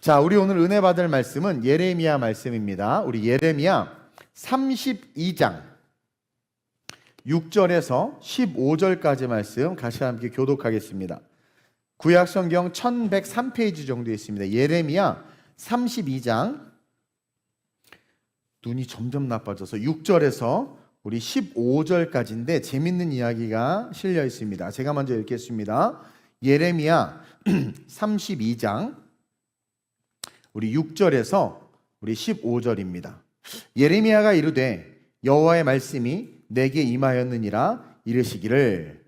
자, 우리 오늘 은혜 받을 말씀은 예레미야 말씀입니다. 우리 예레미야 32장 6절에서 15절까지 말씀 같이 함께 교독하겠습니다. 구약성경 1103페이지 정도 있습니다. 예레미야 32장, 눈이 점점 나빠져서 6절에서 우리 15절까지인데 재밌는 이야기가 실려 있습니다. 제가 먼저 읽겠습니다. 예레미야 32장 우리 6절에서 우리 15절입니다. 예레미야가 이르되 여호와의 말씀이 내게 임하였느니라 이르시기를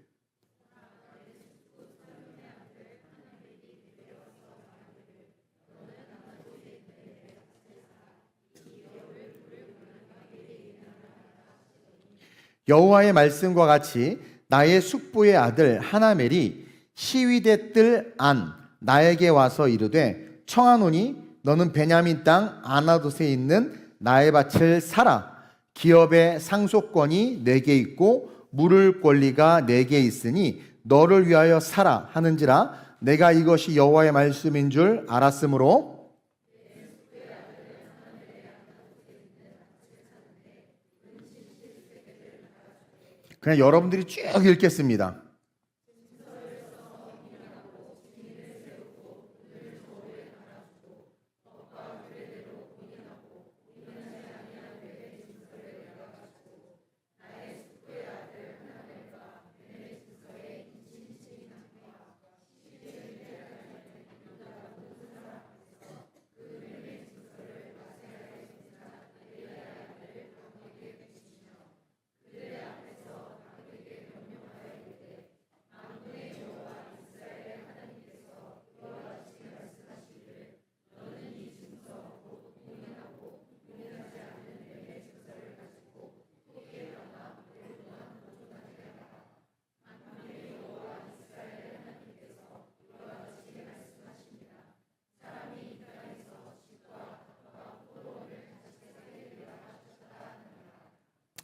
여호와의 말씀과 같이 나의 숙부의 아들 하나멜이 시위대 뜰 안 나에게 와서 이르되 청하노니 너는 베냐민 땅 아나돗에 있는 나의 밭을 사라. 기업의 상속권이 내게 있고 물을 권리가 내게 있으니 너를 위하여 사라 하는지라. 내가 이것이 여호와의 말씀인 줄 알았으므로 그냥 여러분들이 쭉 읽겠습니다.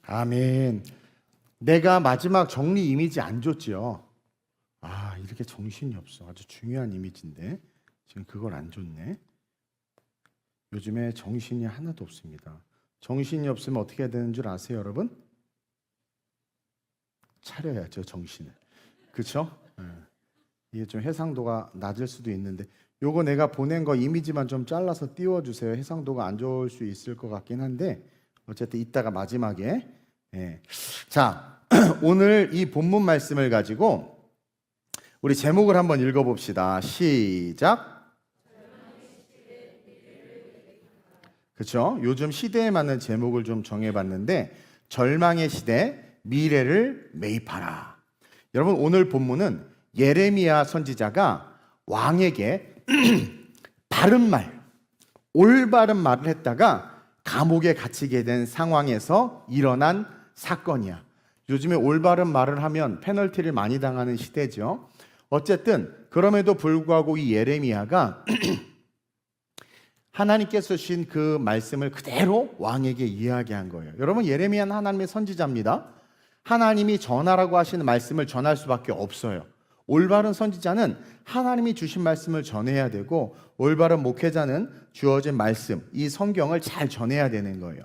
아멘. 내가 마지막 정리 이미지 안 줬지요. 이렇게 정신이 없어. 아주 중요한 이미지인데 지금 그걸 안 줬네. 요즘에 정신이 하나도 없습니다. 정신이 없으면 어떻게 해야 되는 줄 아세요, 여러분? 차려야죠, 정신을. 그렇죠? 이게 좀 해상도가 낮을 수도 있는데 요거 내가 보낸 거 이미지만 좀 잘라서 띄워주세요. 해상도가 안 좋을 수 있을 것 같긴 한데 어쨌든 이따가 마지막에 자, 오늘 이 본문 말씀을 가지고 우리 제목을 한번 읽어봅시다. 시작. 그렇죠? 요즘 시대에 맞는 제목을 좀 정해봤는데 절망의 시대, 미래를 매입하라. 여러분 오늘 본문은 예레미야 선지자가 왕에게 바른 말, 올바른 말을 했다가 감옥에 갇히게 된 상황에서 일어난 사건이야. 요즘에 올바른 말을 하면 페널티를 많이 당하는 시대죠. 어쨌든 그럼에도 불구하고 이 예레미야가 하나님께서 주신 그 말씀을 그대로 왕에게 이야기한 거예요. 여러분 예레미야는 하나님의 선지자입니다. 하나님이 전하라고 하시는 말씀을 전할 수밖에 없어요. 올바른 선지자는 하나님이 주신 말씀을 전해야 되고 올바른 목회자는 주어진 말씀, 이 성경을 잘 전해야 되는 거예요.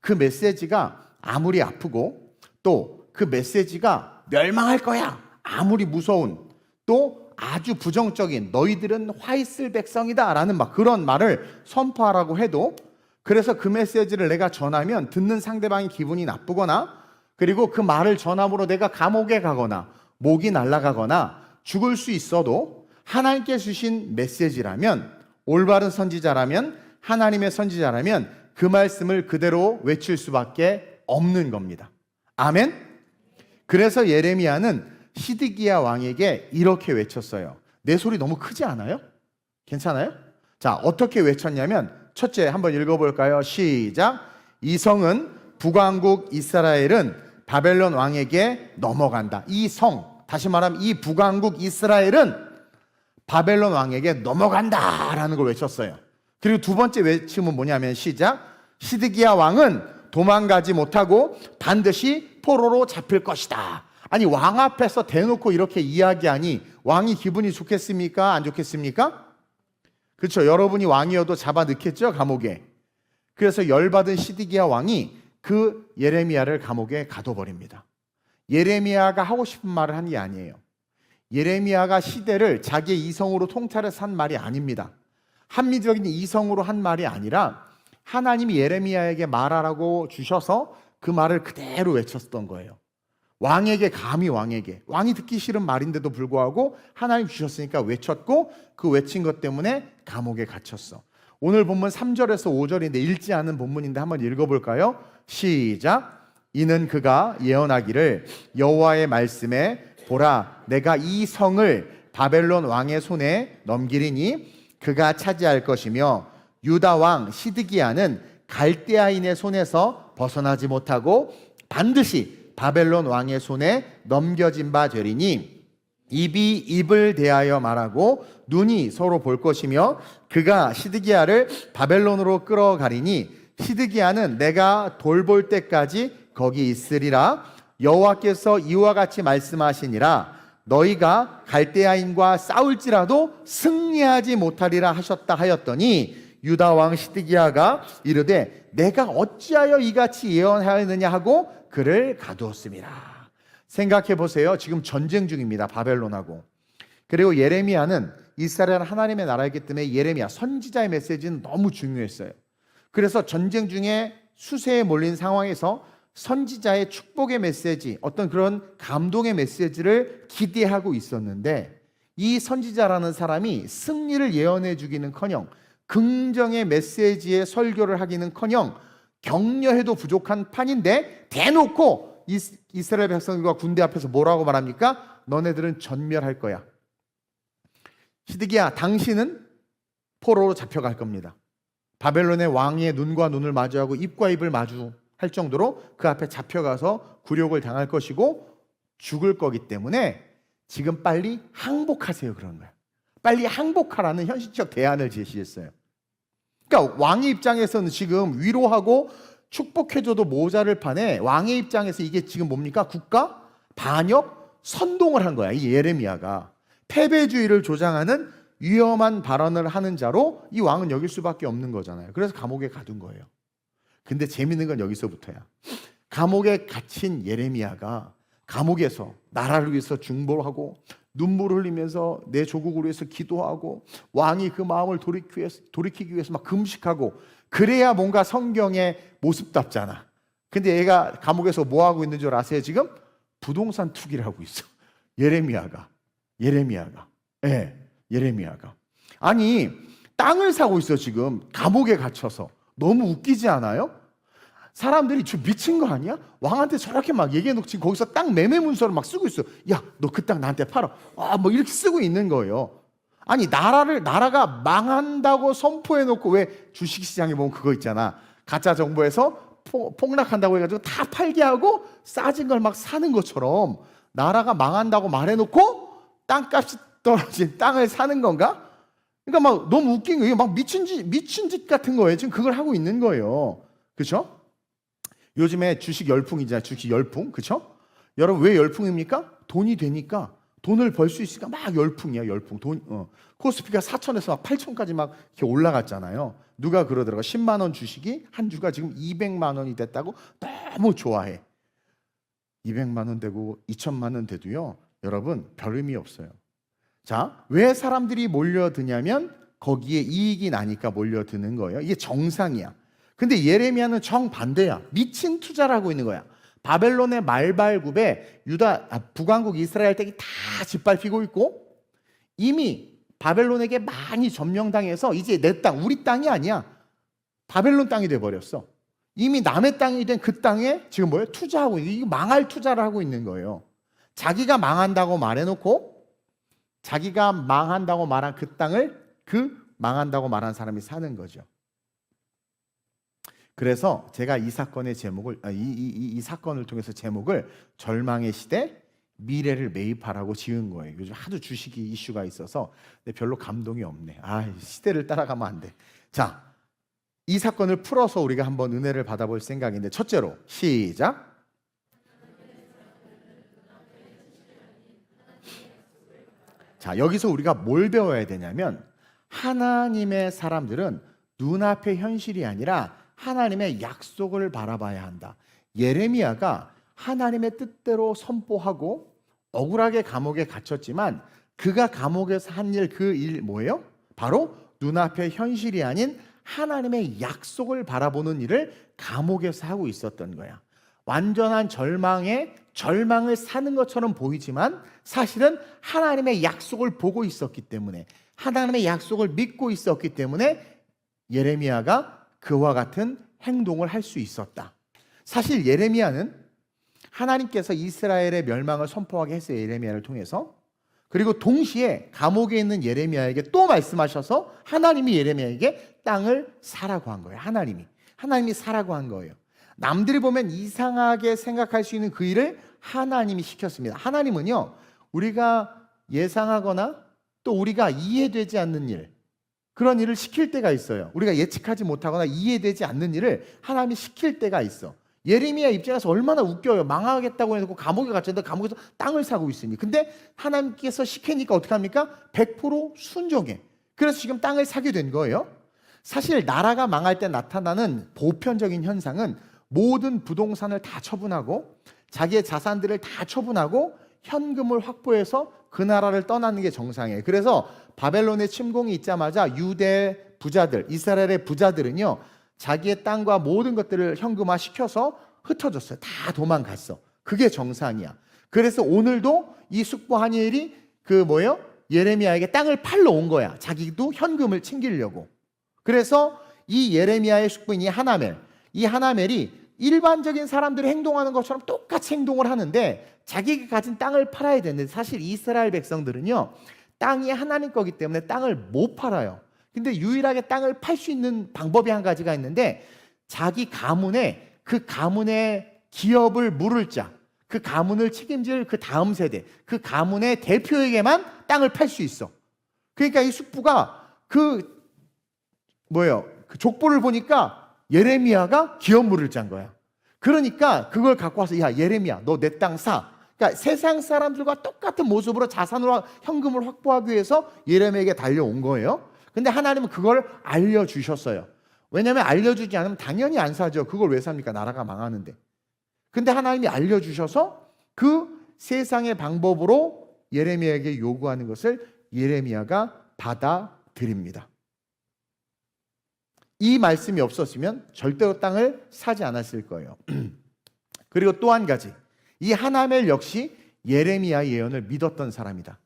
그 메시지가 아무리 아프고 또 그 메시지가 멸망할 거야 아무리 무서운 또 아주 부정적인 너희들은 화 있을 백성이다 라는 막 그런 말을 선포하라고 해도 그래서 그 메시지를 내가 전하면 듣는 상대방이 기분이 나쁘거나 그리고 그 말을 전함으로 내가 감옥에 가거나 목이 날아가거나 죽을 수 있어도 하나님께 주신 메시지라면 올바른 선지자라면 하나님의 선지자라면 그 말씀을 그대로 외칠 수밖에 없는 겁니다. 아멘? 그래서 예레미야는 시드기야 왕에게 이렇게 외쳤어요. 내 소리 너무 크지 않아요? 괜찮아요? 자, 어떻게 외쳤냐면 첫째 한번 읽어볼까요? 시작. 이 성은 북왕국 이스라엘은 바벨론 왕에게 넘어간다. 이 성, 다시 말하면 이 북왕국 이스라엘은 바벨론 왕에게 넘어간다라는 걸 외쳤어요. 그리고 두 번째 외침은 뭐냐면 시작. 시드기야 왕은 도망가지 못하고 반드시 포로로 잡힐 것이다. 아니 왕 앞에서 대놓고 이렇게 이야기하니 왕이 기분이 좋겠습니까? 안 좋겠습니까? 그렇죠. 여러분이 왕이어도 잡아 넣겠죠, 감옥에. 그래서 열받은 시드기야 왕이 그 예레미야를 감옥에 가둬버립니다. 예레미야가 하고 싶은 말을 한 게 아니에요. 예레미야가 시대를 자기의 이성으로 통찰해서 한 말이 아닙니다. 합리적인 이성으로 한 말이 아니라 하나님이 예레미야에게 말하라고 주셔서 그 말을 그대로 외쳤던 거예요. 왕에게, 감히 왕에게, 왕이 듣기 싫은 말인데도 불구하고 하나님 주셨으니까 외쳤고, 그 외친 것 때문에 감옥에 갇혔어. 오늘 본문 3절에서 5절인데 읽지 않은 본문인데 한번 읽어볼까요? 시작. 이는 그가 예언하기를 여호와의 말씀에 보라, 내가 이 성을 바벨론 왕의 손에 넘기리니 그가 차지할 것이며 유다 왕 시드기야는 갈대아인의 손에서 벗어나지 못하고 반드시 바벨론 왕의 손에 넘겨진 바 되리니 입이 입을 대하여 말하고 눈이 서로 볼 것이며 그가 시드기야를 바벨론으로 끌어가리니 시드기야는 내가 돌볼 때까지 거기 있으리라. 여호와께서 이와 같이 말씀하시니라. 너희가 갈대아인과 싸울지라도 승리하지 못하리라 하셨다 하였더니 유다 왕 시드기야가 이르되 내가 어찌하여 이같이 예언하였느냐 하고 그를 가두었습니다. 생각해 보세요. 지금 전쟁 중입니다. 바벨론하고. 그리고 예레미야는 이스라엘 하나님의 나라이기 때문에 예레미야 선지자의 메시지는 너무 중요했어요. 그래서 전쟁 중에 수세에 몰린 상황에서 선지자의 축복의 메시지, 어떤 그런 감동의 메시지를 기대하고 있었는데 이 선지자라는 사람이 승리를 예언해 주기는커녕 긍정의 메시지의 설교를 하기는커녕 격려해도 부족한 판인데 대놓고 이스라엘 백성들과 군대 앞에서 뭐라고 말합니까? 너네들은 전멸할 거야. 시드기야, 당신은 포로로 잡혀갈 겁니다. 바벨론의 왕의 눈과 눈을 마주하고 입과 입을 마주할 정도로 그 앞에 잡혀가서 굴욕을 당할 것이고 죽을 거기 때문에 지금 빨리 항복하세요. 그런 거예요. 빨리 항복하라는 현실적 대안을 제시했어요. 그러니까 왕의 입장에서는 지금 위로하고 축복해줘도 모자를 판에 왕의 입장에서 이게 지금 뭡니까? 국가 반역 선동을 한 거야. 이 예레미야가 패배주의를 조장하는 위험한 발언을 하는 자로 이 왕은 여길 수밖에 없는 거잖아요. 그래서 감옥에 가둔 거예요. 근데 재밌는 건 여기서부터야. 감옥에 갇힌 예레미야가 감옥에서 나라를 위해서 중보하고 눈물을 흘리면서 내 조국을 위해서 기도하고 왕이 그 마음을 돌이키기 위해서 막 금식하고 그래야 뭔가 성경의 모습답잖아. 근데 얘가 감옥에서 뭐 하고 있는 줄 아세요? 지금 부동산 투기를 하고 있어. 예레미야가. 예레미야가. 아니, 땅을 사고 있어. 지금 감옥에 갇혀서. 너무 웃기지 않아요? 사람들이 저 미친 거 아니야? 왕한테 저렇게 막 얘기해놓고 지금 거기서 땅 매매 문서를 막 쓰고 있어. 야, 너 그 땅 나한테 팔아. 뭐 이렇게 쓰고 있는 거예요. 아니, 나라가 망한다고 선포해놓고 왜 주식시장에 보면 그거 있잖아. 가짜 정보에서 폭락한다고 해가지고 다 팔게 하고 싸진 걸 막 사는 것처럼 나라가 망한다고 말해놓고 땅값이 떨어진 땅을 사는 건가? 그러니까 막 너무 웃긴 거예요. 막 미친 짓 같은 거예요. 지금 그걸 하고 있는 거예요. 그렇죠? 요즘에 주식 열풍이잖아요. 주식 열풍. 그렇죠? 여러분 왜 열풍입니까? 돈이 되니까 돈을 벌 수 있으니까 막 열풍이야. 열풍. 코스피가 4천에서 막 8천까지 막 이렇게 올라갔잖아요. 누가 그러더라고. 10만 원 주식이 한 주가 지금 200만 원이 됐다고 너무 좋아해. 200만 원 되고 2천만 원 돼도요. 여러분 별 의미 없어요. 자, 왜 사람들이 몰려드냐면 거기에 이익이 나니까 몰려드는 거예요. 이게 정상이야. 근데 예레미야는 정반대야. 미친 투자를 하고 있는 거야. 바벨론의 말발굽에 북왕국 이스라엘 땅이 다 짓밟히고 있고 이미 바벨론에게 많이 점령당해서 이제 내 땅, 우리 땅이 아니야. 바벨론 땅이 돼버렸어. 이미 남의 땅이 된 그 땅에 지금 뭐예요? 투자하고 있는, 이거 망할 투자를 하고 있는 거예요. 자기가 망한다고 말해놓고 자기가 망한다고 말한 그 땅을 망한다고 말한 사람이 사는 거죠. 그래서 제가 이 사건의 제목을 이 사건을 통해서 제목을 절망의 시대 미래를 매입하라고 지은 거예요. 요즘 하도 주식이 이슈가 있어서 근데 별로 감동이 없네. 시대를 따라가면 안 돼. 자, 이 사건을 풀어서 우리가 한번 은혜를 받아볼 생각인데 첫째로 시작. 자, 여기서 우리가 뭘 배워야 되냐면 하나님의 사람들은 눈앞의 현실이 아니라 하나님의 약속을 바라봐야 한다. 예레미야가 하나님의 뜻대로 선포하고 억울하게 감옥에 갇혔지만 그가 감옥에서 한 일, 그 일 뭐예요? 바로 눈앞의 현실이 아닌 하나님의 약속을 바라보는 일을 감옥에서 하고 있었던 거야. 완전한 절망을 사는 것처럼 보이지만 사실은 하나님의 약속을 보고 있었기 때문에, 하나님의 약속을 믿고 있었기 때문에 예레미야가 그와 같은 행동을 할 수 있었다. 사실 예레미야는 하나님께서 이스라엘의 멸망을 선포하게 했어요. 예레미야를 통해서. 그리고 동시에 감옥에 있는 예레미야에게 또 말씀하셔서 하나님이 예레미야에게 땅을 사라고 한 거예요. 하나님이 사라고 한 거예요. 남들이 보면 이상하게 생각할 수 있는 그 일을 하나님이 시켰습니다. 하나님은요, 우리가 예상하거나 또 우리가 이해되지 않는 일, 그런 일을 시킬 때가 있어요. 우리가 예측하지 못하거나 이해되지 않는 일을 하나님이 시킬 때가 있어. 예레미야 입장에서 얼마나 웃겨요. 망하겠다고 해놓고 감옥에 갇혔는데 감옥에서 땅을 사고 있으니. 근데 하나님께서 시키니까 어떻게 합니까? 100% 순종해. 그래서 지금 땅을 사게 된 거예요. 사실 나라가 망할 때 나타나는 보편적인 현상은 모든 부동산을 다 처분하고 자기의 자산들을 다 처분하고 현금을 확보해서 그 나라를 떠나는 게 정상이에요. 그래서 바벨론의 침공이 있자마자 유대 부자들, 이스라엘의 부자들은요, 자기의 땅과 모든 것들을 현금화 시켜서 흩어졌어요. 다 도망갔어. 그게 정상이야. 그래서 오늘도 이 숙부 하니엘이 예레미야에게 땅을 팔러 온 거야. 자기도 현금을 챙기려고. 그래서 이 예레미야의 숙부인 이 하나멜이 일반적인 사람들이 행동하는 것처럼 똑같이 행동을 하는데 자기가 가진 땅을 팔아야 되는데, 사실 이스라엘 백성들은요, 땅이 하나님 거기 때문에 땅을 못 팔아요. 근데 유일하게 땅을 팔 수 있는 방법이 한 가지가 있는데, 자기 가문에, 그 가문의 기업을 물을 자, 그 가문을 책임질 그 다음 세대, 그 가문의 대표에게만 땅을 팔 수 있어. 그러니까 이 숙부가 그 족보를 보니까 예레미야가 기업 물을 짠 거야. 그러니까 그걸 갖고 와서, 야 예레미야, 너 내 땅 사. 그러니까 세상 사람들과 똑같은 모습으로 자산으로 현금을 확보하기 위해서 예레미야에게 달려온 거예요. 근데 하나님은 그걸 알려주셨어요. 왜냐하면 알려주지 않으면 당연히 안 사죠. 그걸 왜 삽니까? 나라가 망하는데. 근데 하나님이 알려주셔서 그 세상의 방법으로 예레미야에게 요구하는 것을 예레미야가 받아들입니다. 이 말씀이 없었으면 절대로 땅을 사지 않았을 거예요. 그리고 또 한 가지, 이 하나멜 역시 예레미야의 예언을 믿었던 사람이다.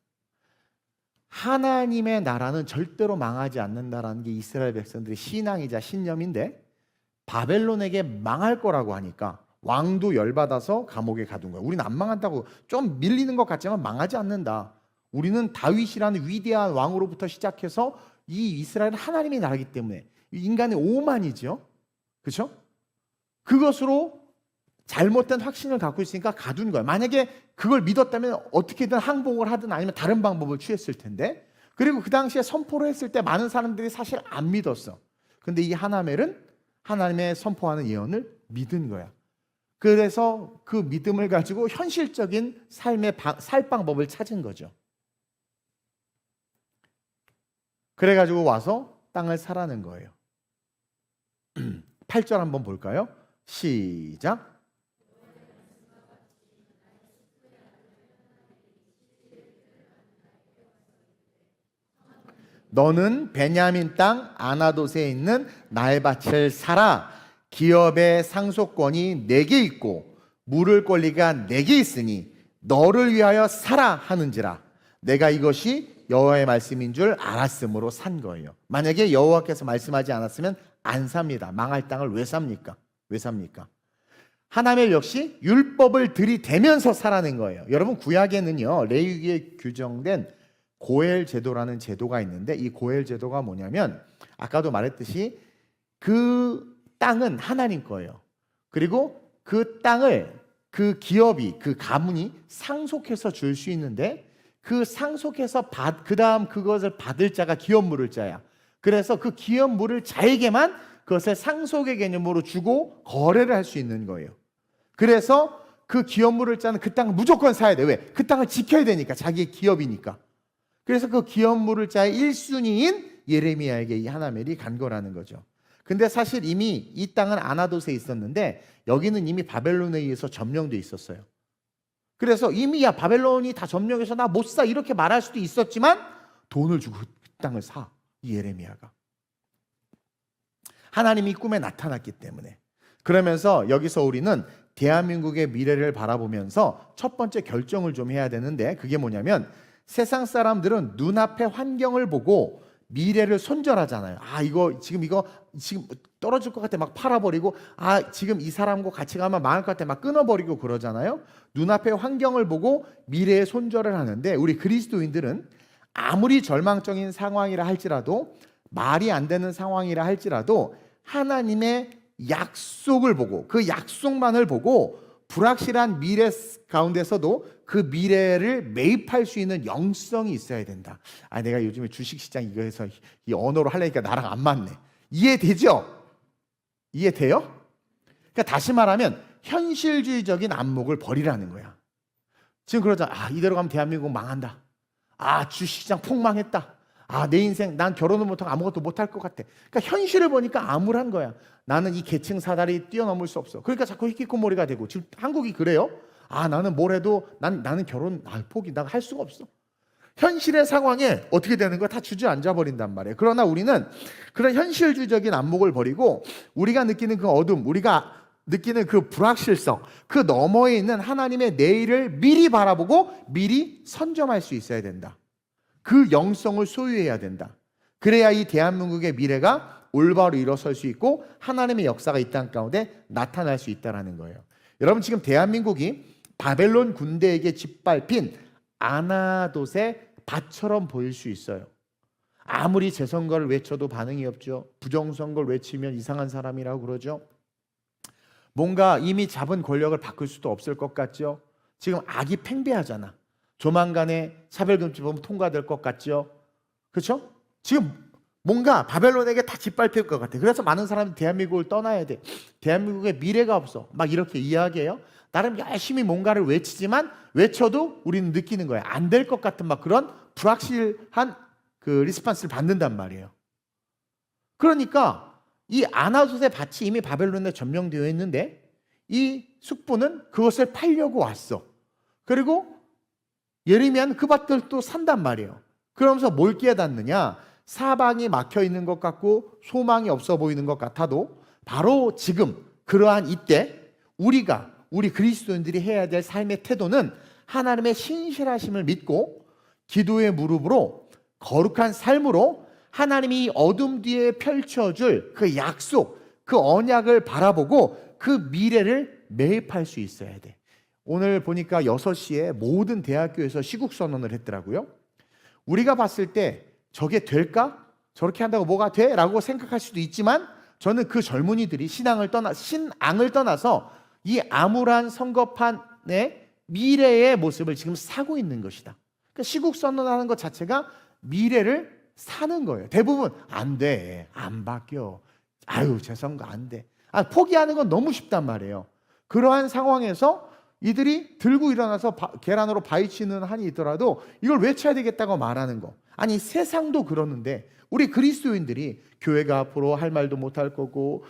하나님의 나라는 절대로 망하지 않는다라는 게 이스라엘 백성들의 신앙이자 신념인데, 바벨론에게 망할 거라고 하니까 왕도 열받아서 감옥에 가둔 거야. 우리는 안 망한다고, 좀 밀리는 것 같지만 망하지 않는다. 우리는 다윗이라는 위대한 왕으로부터 시작해서 이 이스라엘은 하나님의 나라이기 때문에, 인간의 오만이죠. 그렇죠? 그것으로 잘못된 확신을 갖고 있으니까 가둔 거야. 만약에 그걸 믿었다면 어떻게든 항복을 하든 아니면 다른 방법을 취했을 텐데, 그리고 그 당시에 선포를 했을 때 많은 사람들이 사실 안 믿었어. 근데 이 하나멜은 하나님의 선포하는 예언을 믿은 거야. 그래서 그 믿음을 가지고 현실적인 살 방법을 찾은 거죠. 그래가지고 와서 땅을 사라는 거예요. 8절 한번 볼까요? 시작. 너는 베냐민 땅 아나돗에 있는 나의 밭을 사라. 기업의 상속권이 내게 있고 물을 권리가 내게 있으니 너를 위하여 사라 하는지라. 내가 이것이 여호와의 말씀인 줄 알았으므로 산 거예요. 만약에 여호와께서 말씀하지 않았으면 안 삽니다. 망할 땅을 왜 삽니까? 하나멜 역시 율법을 들이대면서 살아낸 거예요. 여러분, 구약에는요, 레위기에 규정된 고엘 제도라는 제도가 있는데, 이 고엘 제도가 뭐냐면 아까도 말했듯이 그 땅은 하나님 거예요. 그리고 그 땅을 그 기업이, 그 가문이 상속해서 줄 수 있는데, 그 상속해서 그 다음 그것을 받을 자가 기업 물을 자야. 그래서 그 기업 물을 자에게만 그것을 상속의 개념으로 주고 거래를 할 수 있는 거예요. 그래서 그 기업 물을 자는 그 땅을 무조건 사야 돼. 왜? 그 땅을 지켜야 되니까. 자기의 기업이니까. 그래서 그 기업 물을 자의 1순위인 예레미야에게 이 하나멜이 간 거라는 거죠. 근데 사실 이미 이 땅은 아나돗에 있었는데 여기는 이미 바벨론에 의해서 점령돼 있었어요. 그래서 이미 야 바벨론이 다 점령해서 나 못 사 이렇게 말할 수도 있었지만 돈을 주고 그 땅을 사. 이 예레미야가 하나님이 꿈에 나타났기 때문에. 그러면서 여기서 우리는 대한민국의 미래를 바라보면서 첫 번째 결정을 좀 해야 되는데, 그게 뭐냐면 세상 사람들은 눈앞의 환경을 보고 미래를 손절하잖아요. 이거 지금 떨어질 것 같아 막 팔아버리고, 지금 이 사람과 같이 가면 망할 것 같아 막 끊어버리고 그러잖아요. 눈앞의 환경을 보고 미래에 손절을 하는데, 우리 그리스도인들은 아무리 절망적인 상황이라 할지라도, 말이 안 되는 상황이라 할지라도 하나님의 약속을 보고, 그 약속만을 보고 불확실한 미래 가운데서도 그 미래를 매입할 수 있는 영성이 있어야 된다. 내가 요즘에 주식시장 이거 해서 이 언어로 하려니까 나랑 안 맞네. 이해되죠? 이해돼요? 그러니까 다시 말하면 현실주의적인 안목을 버리라는 거야. 지금 그러잖아. 이대로 가면 대한민국 망한다. 주식시장 폭망했다. 내 인생 난 결혼을 못하고 아무것도 못할 것 같아. 그러니까 현실을 보니까 암울한 거야. 나는 이 계층 사다리 뛰어넘을 수 없어. 그러니까 자꾸 히키코모리가 되고, 지금 한국이 그래요. 나는 뭘 해도 나는 결혼 포기 나 할 수가 없어. 현실의 상황에 어떻게 되는 거야? 다 주저앉아 버린단 말이에요. 그러나 우리는 그런 현실주의적인 안목을 버리고 우리가 느끼는 그 어둠, 우리가 느끼는 그 불확실성, 그 너머에 있는 하나님의 내일을 미리 바라보고 미리 선점할 수 있어야 된다. 그 영성을 소유해야 된다. 그래야 이 대한민국의 미래가 올바로 일어설 수 있고 하나님의 역사가 이 땅 가운데 나타날 수 있다는 거예요. 여러분, 지금 대한민국이 바벨론 군대에게 짓밟힌 아나돗의 밭처럼 보일 수 있어요. 아무리 재선거를 외쳐도 반응이 없죠. 부정선거를 외치면 이상한 사람이라고 그러죠. 뭔가 이미 잡은 권력을 바꿀 수도 없을 것 같죠. 지금 악이 팽배하잖아. 조만간에 차별금지법 통과될 것 같죠. 그렇죠? 지금 뭔가 바벨론에게 다 짓밟힐 것 같아. 그래서 많은 사람들이 대한민국을 떠나야 돼. 대한민국에 미래가 없어. 막 이렇게 이야기해요. 나름 열심히 뭔가를 외치지만 외쳐도 우리는 느끼는 거야. 안 될 것 같은 막 그런 불확실한 그 리스판스를 받는단 말이에요. 그러니까 이 아나돗의 밭이 이미 바벨론에 점령되어 있는데 이 숙부는 그것을 팔려고 왔어. 그리고 예레미야는 그 밭을 또 산단 말이에요. 그러면서 뭘 깨닫느냐? 사방이 막혀 있는 것 같고 소망이 없어 보이는 것 같아도 바로 지금 그러한 이때 우리 그리스도인들이 해야 될 삶의 태도는 하나님의 신실하심을 믿고 기도의 무릎으로 거룩한 삶으로 하나님이 어둠 뒤에 펼쳐줄 그 약속, 그 언약을 바라보고 그 미래를 매입할 수 있어야 돼. 오늘 보니까 6시에 모든 대학교에서 시국선언을 했더라고요. 우리가 봤을 때 저게 될까? 저렇게 한다고 뭐가 돼? 라고 생각할 수도 있지만 저는 그 젊은이들이 신앙을 떠나서 이 암울한 선거판의 미래의 모습을 지금 사고 있는 것이다. 그러니까 시국선언하는 것 자체가 미래를 사는 거예요. 대부분 안 돼, 안 바뀌어, 제 선거 안 돼. 포기하는 건 너무 쉽단 말이에요. 그러한 상황에서 이들이 들고 일어나서 계란으로 바위치는 한이 있더라도 이걸 외쳐야 되겠다고 말하는 거. 아니 세상도 그러는데 우리 그리스도인들이 교회가 앞으로 할 말도 못할 거고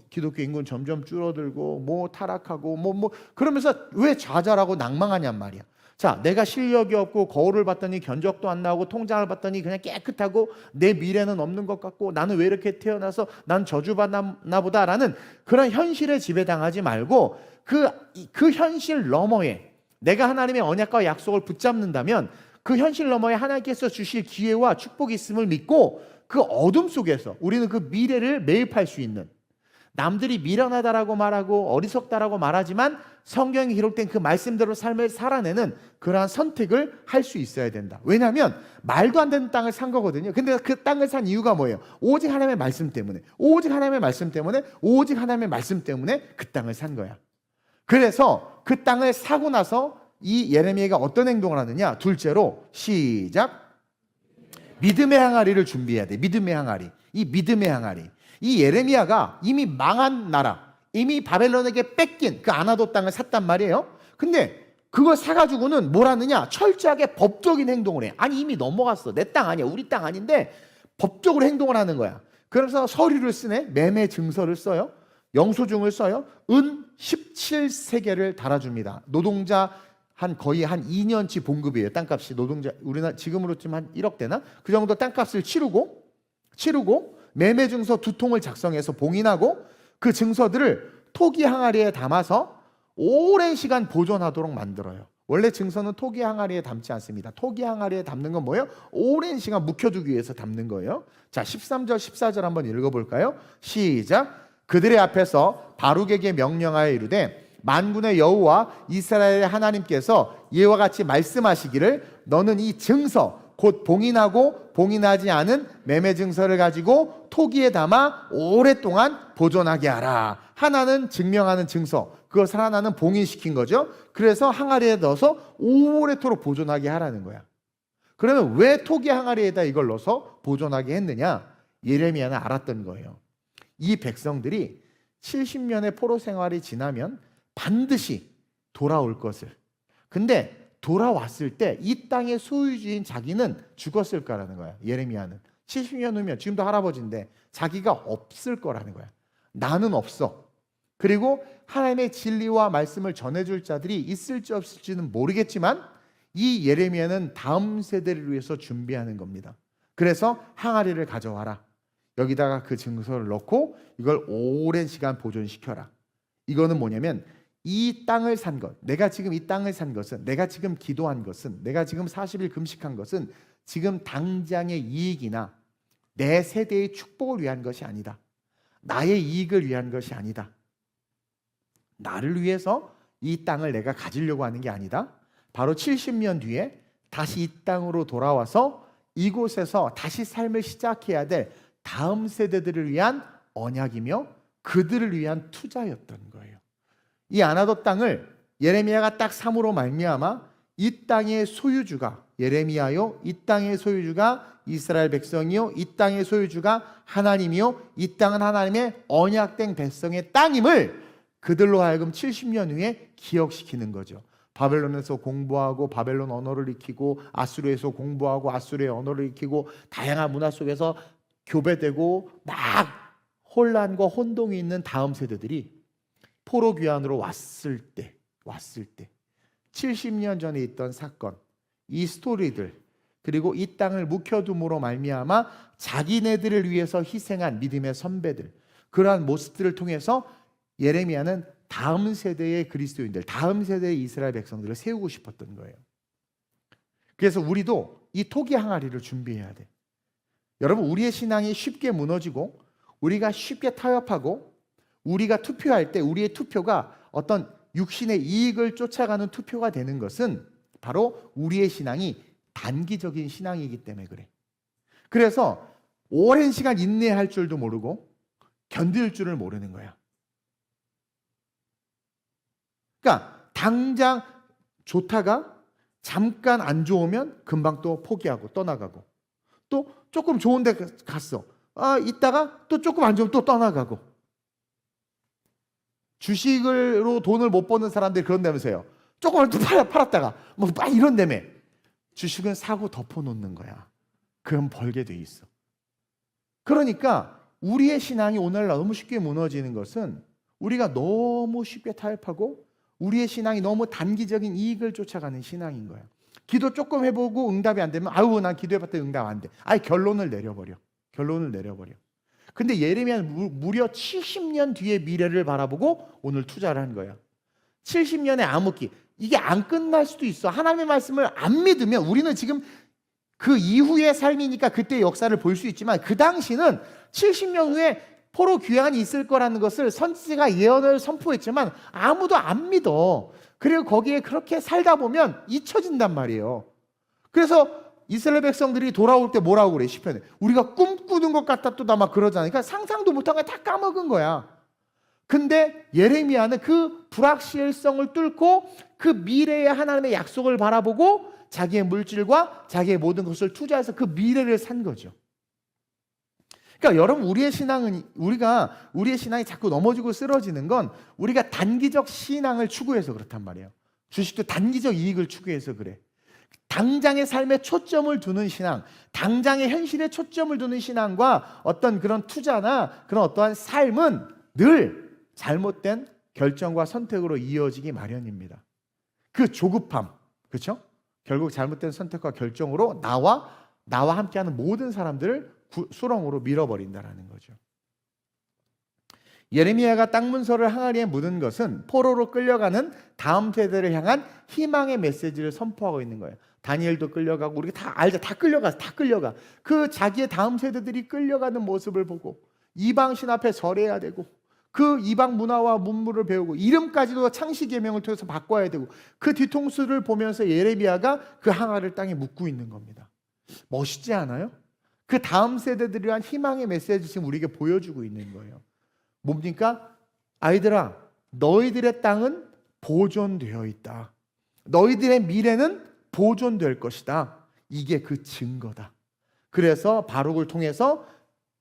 기독교 인구는 점점 줄어들고 뭐 타락하고 그러면서 왜 좌절하고 낭망하냔 말이야. 자, 내가 실력이 없고 거울을 봤더니 견적도 안 나오고 통장을 봤더니 그냥 깨끗하고 내 미래는 없는 것 같고 나는 왜 이렇게 태어나서 난 저주받나 보다라는 그런 현실에 지배당하지 말고 그 현실 너머에 내가 하나님의 언약과 약속을 붙잡는다면 그 현실 너머에 하나님께서 주실 기회와 축복이 있음을 믿고 그 어둠 속에서 우리는 그 미래를 매입할 수 있는, 남들이 미련하다라고 말하고 어리석다라고 말하지만 성경에 기록된 그 말씀대로 삶을 살아내는 그러한 선택을 할 수 있어야 된다. 왜냐하면 말도 안 되는 땅을 산 거거든요. 근데 그 땅을 산 이유가 뭐예요? 오직 하나님의 말씀 때문에, 오직 하나님의 말씀 때문에, 오직 하나님의 말씀 때문에 그 땅을 산 거야. 그래서 그 땅을 사고 나서 이 예레미야가 어떤 행동을 하느냐? 둘째로 시작. 믿음의 항아리를 준비해야 돼. 믿음의 항아리. 이 믿음의 항아리. 이 예레미야가 이미 망한 나라, 이미 바벨론에게 뺏긴 그 아나돗 땅을 샀단 말이에요. 근데 그걸 사가지고는 뭘 하느냐? 철저하게 법적인 행동을 해. 아니 이미 넘어갔어. 내 땅 아니야. 우리 땅 아닌데 법적으로 행동을 하는 거야. 그래서 서류를 쓰네. 매매 증서를 써요. 영수증을 써요. 은 17세겔을 달아줍니다. 노동자 거의 한 2년치 봉급이에요. 땅값이. 노동자 우리나라 지금으로 치면 한 1억 되나? 그 정도 땅값을 치르고 매매 증서 2통을 작성해서 봉인하고 그 증서들을 토기 항아리에 담아서 오랜 시간 보존하도록 만들어요. 원래 증서는 토기 항아리에 담지 않습니다. 토기 항아리에 담는 건 뭐예요? 오랜 시간 묵혀두기 위해서 담는 거예요. 자, 13절 14절 한번 읽어볼까요? 시작. 그들의 앞에서 바룩에게 명령하여 이르되 만군의 여호와 이스라엘의 하나님께서 이와 같이 말씀하시기를 너는 이 증서 곧 봉인하고 봉인하지 않은 매매 증서를 가지고 토기에 담아 오랫동안 보존하게 하라. 하나는 증명하는 증서, 그것을 하나는 봉인시킨 거죠. 그래서 항아리에 넣어서 오래도록 보존하게 하라는 거야. 그러면 왜 토기 항아리에다 이걸 넣어서 보존하게 했느냐? 예레미야는 알았던 거예요. 이 백성들이 70년의 포로 생활이 지나면 반드시 돌아올 것을. 근데 돌아왔을 때 이 땅의 소유주인 자기는 죽었을 거라는 거야. 예레미야는 70년 후면 지금도 할아버지인데 자기가 없을 거라는 거야. 나는 없어. 그리고 하나님의 진리와 말씀을 전해줄 자들이 있을지 없을지는 모르겠지만 이 예레미야는 다음 세대를 위해서 준비하는 겁니다. 그래서 항아리를 가져와라. 여기다가 그 증서를 넣고 이걸 오랜 시간 보존시켜라. 이거는 뭐냐면 이 땅을 산 것, 내가 지금 이 땅을 산 것은, 내가 지금 기도한 것은, 내가 지금 40일 금식한 것은 지금 당장의 이익이나 내 세대의 축복을 위한 것이 아니다. 나의 이익을 위한 것이 아니다. 나를 위해서 이 땅을 내가 가지려고 하는 게 아니다. 바로 70년 뒤에 다시 이 땅으로 돌아와서 이곳에서 다시 삶을 시작해야 될 다음 세대들을 위한 언약이며 그들을 위한 투자였던 거예요. 이 아나돗 땅을 예레미야가 딱 삼으로 말미암아 이 땅의 소유주가 예레미야요, 이 땅의 소유주가 이스라엘 백성이요, 이 땅의 소유주가 하나님이요, 이 땅은 하나님의 언약된 백성의 땅임을 그들로 하여금 70년 후에 기억시키는 거죠. 바벨론에서 공부하고 바벨론 언어를 익히고 아수르에서 공부하고 아수르의 언어를 익히고 다양한 문화 속에서 교배되고 막 혼란과 혼동이 있는 다음 세대들이 포로 귀환으로 왔을 때 70년 전에 있던 사건, 이 스토리들, 그리고 이 땅을 묵혀둠으로 말미암아 자기네들을 위해서 희생한 믿음의 선배들, 그러한 모습들을 통해서 예레미야는 다음 세대의 그리스도인들, 다음 세대의 이스라엘 백성들을 세우고 싶었던 거예요. 그래서 우리도 이 토기 항아리를 준비해야 돼. 여러분, 우리의 신앙이 쉽게 무너지고 우리가 쉽게 타협하고 우리가 투표할 때 우리의 투표가 어떤 육신의 이익을 쫓아가는 투표가 되는 것은 바로 우리의 신앙이 단기적인 신앙이기 때문에 그래. 그래서 오랜 시간 인내할 줄도 모르고 견딜 줄을 모르는 거야. 그러니까 당장 좋다가 잠깐 안 좋으면 금방 또 포기하고 떠나가고, 또 조금 좋은 데 갔어. 이따가 또 조금 안 좋으면 또 떠나가고. 주식으로 돈을 못 버는 사람들이 그런다면서요. 조금만 또 팔았다가 뭐 이런다며. 주식은 사고 덮어놓는 거야. 그럼 벌게 돼 있어. 그러니까 우리의 신앙이 오늘날 너무 쉽게 무너지는 것은 우리가 너무 쉽게 타협하고 우리의 신앙이 너무 단기적인 이익을 쫓아가는 신앙인 거야. 기도 조금 해보고 응답이 안 되면 난 기도해봤더니 응답 안 돼. 결론을 내려버려. 근데 예레미야는 무려 70년 뒤의 미래를 바라보고 오늘 투자를 한 거야. 70년의 암흑기. 이게 안 끝날 수도 있어. 하나님의 말씀을 안 믿으면 우리는 지금 그 이후의 삶이니까 그때의 역사를 볼 수 있지만 그 당시는 70년 후에 포로 귀환이 있을 거라는 것을 선지자가 예언을 선포했지만 아무도 안 믿어. 그리고 거기에 그렇게 살다 보면 잊혀진단 말이에요. 그래서 이스라엘 백성들이 돌아올 때 뭐라고 그래? 시편에 우리가 꿈꾸는 것 같다 또 막 그러잖아요. 그러니까 상상도 못한 거 다 까먹은 거야. 근데 예레미야는 그 불확실성을 뚫고 그 미래의 하나님의 약속을 바라보고 자기의 물질과 자기의 모든 것을 투자해서 그 미래를 산 거죠. 그러니까 여러분, 우리의 신앙이 자꾸 넘어지고 쓰러지는 건 우리가 단기적 신앙을 추구해서 그렇단 말이에요. 주식도 단기적 이익을 추구해서 그래. 당장의 삶에 초점을 두는 신앙, 당장의 현실에 초점을 두는 신앙과 어떤 그런 투자나 그런 어떠한 삶은 늘 잘못된 결정과 선택으로 이어지기 마련입니다. 그 조급함, 그렇죠? 결국 잘못된 선택과 결정으로 나와 함께하는 모든 사람들을 수렁으로 밀어버린다라는 거죠. 예레미야가 땅 문서를 항아리에 묻은 것은 포로로 끌려가는 다음 세대를 향한 희망의 메시지를 선포하고 있는 거예요. 다니엘도 끌려가고 우리가 다 알죠. 다 끌려가. 그 자기의 다음 세대들이 끌려가는 모습을 보고 이방신 앞에 절해야 되고 그 이방 문화와 문물을 배우고 이름까지도 창시 계명을 통해서 바꿔야 되고 그 뒤통수를 보면서 예레미야가 그 항아리를 땅에 묻고 있는 겁니다. 멋있지 않아요? 그 다음 세대들을 위한 희망의 메시지 지금 우리에게 보여주고 있는 거예요. 뭡니까? 아이들아, 너희들의 땅은 보존되어 있다. 너희들의 미래는 보존될 것이다. 이게 그 증거다. 그래서 바룩을 통해서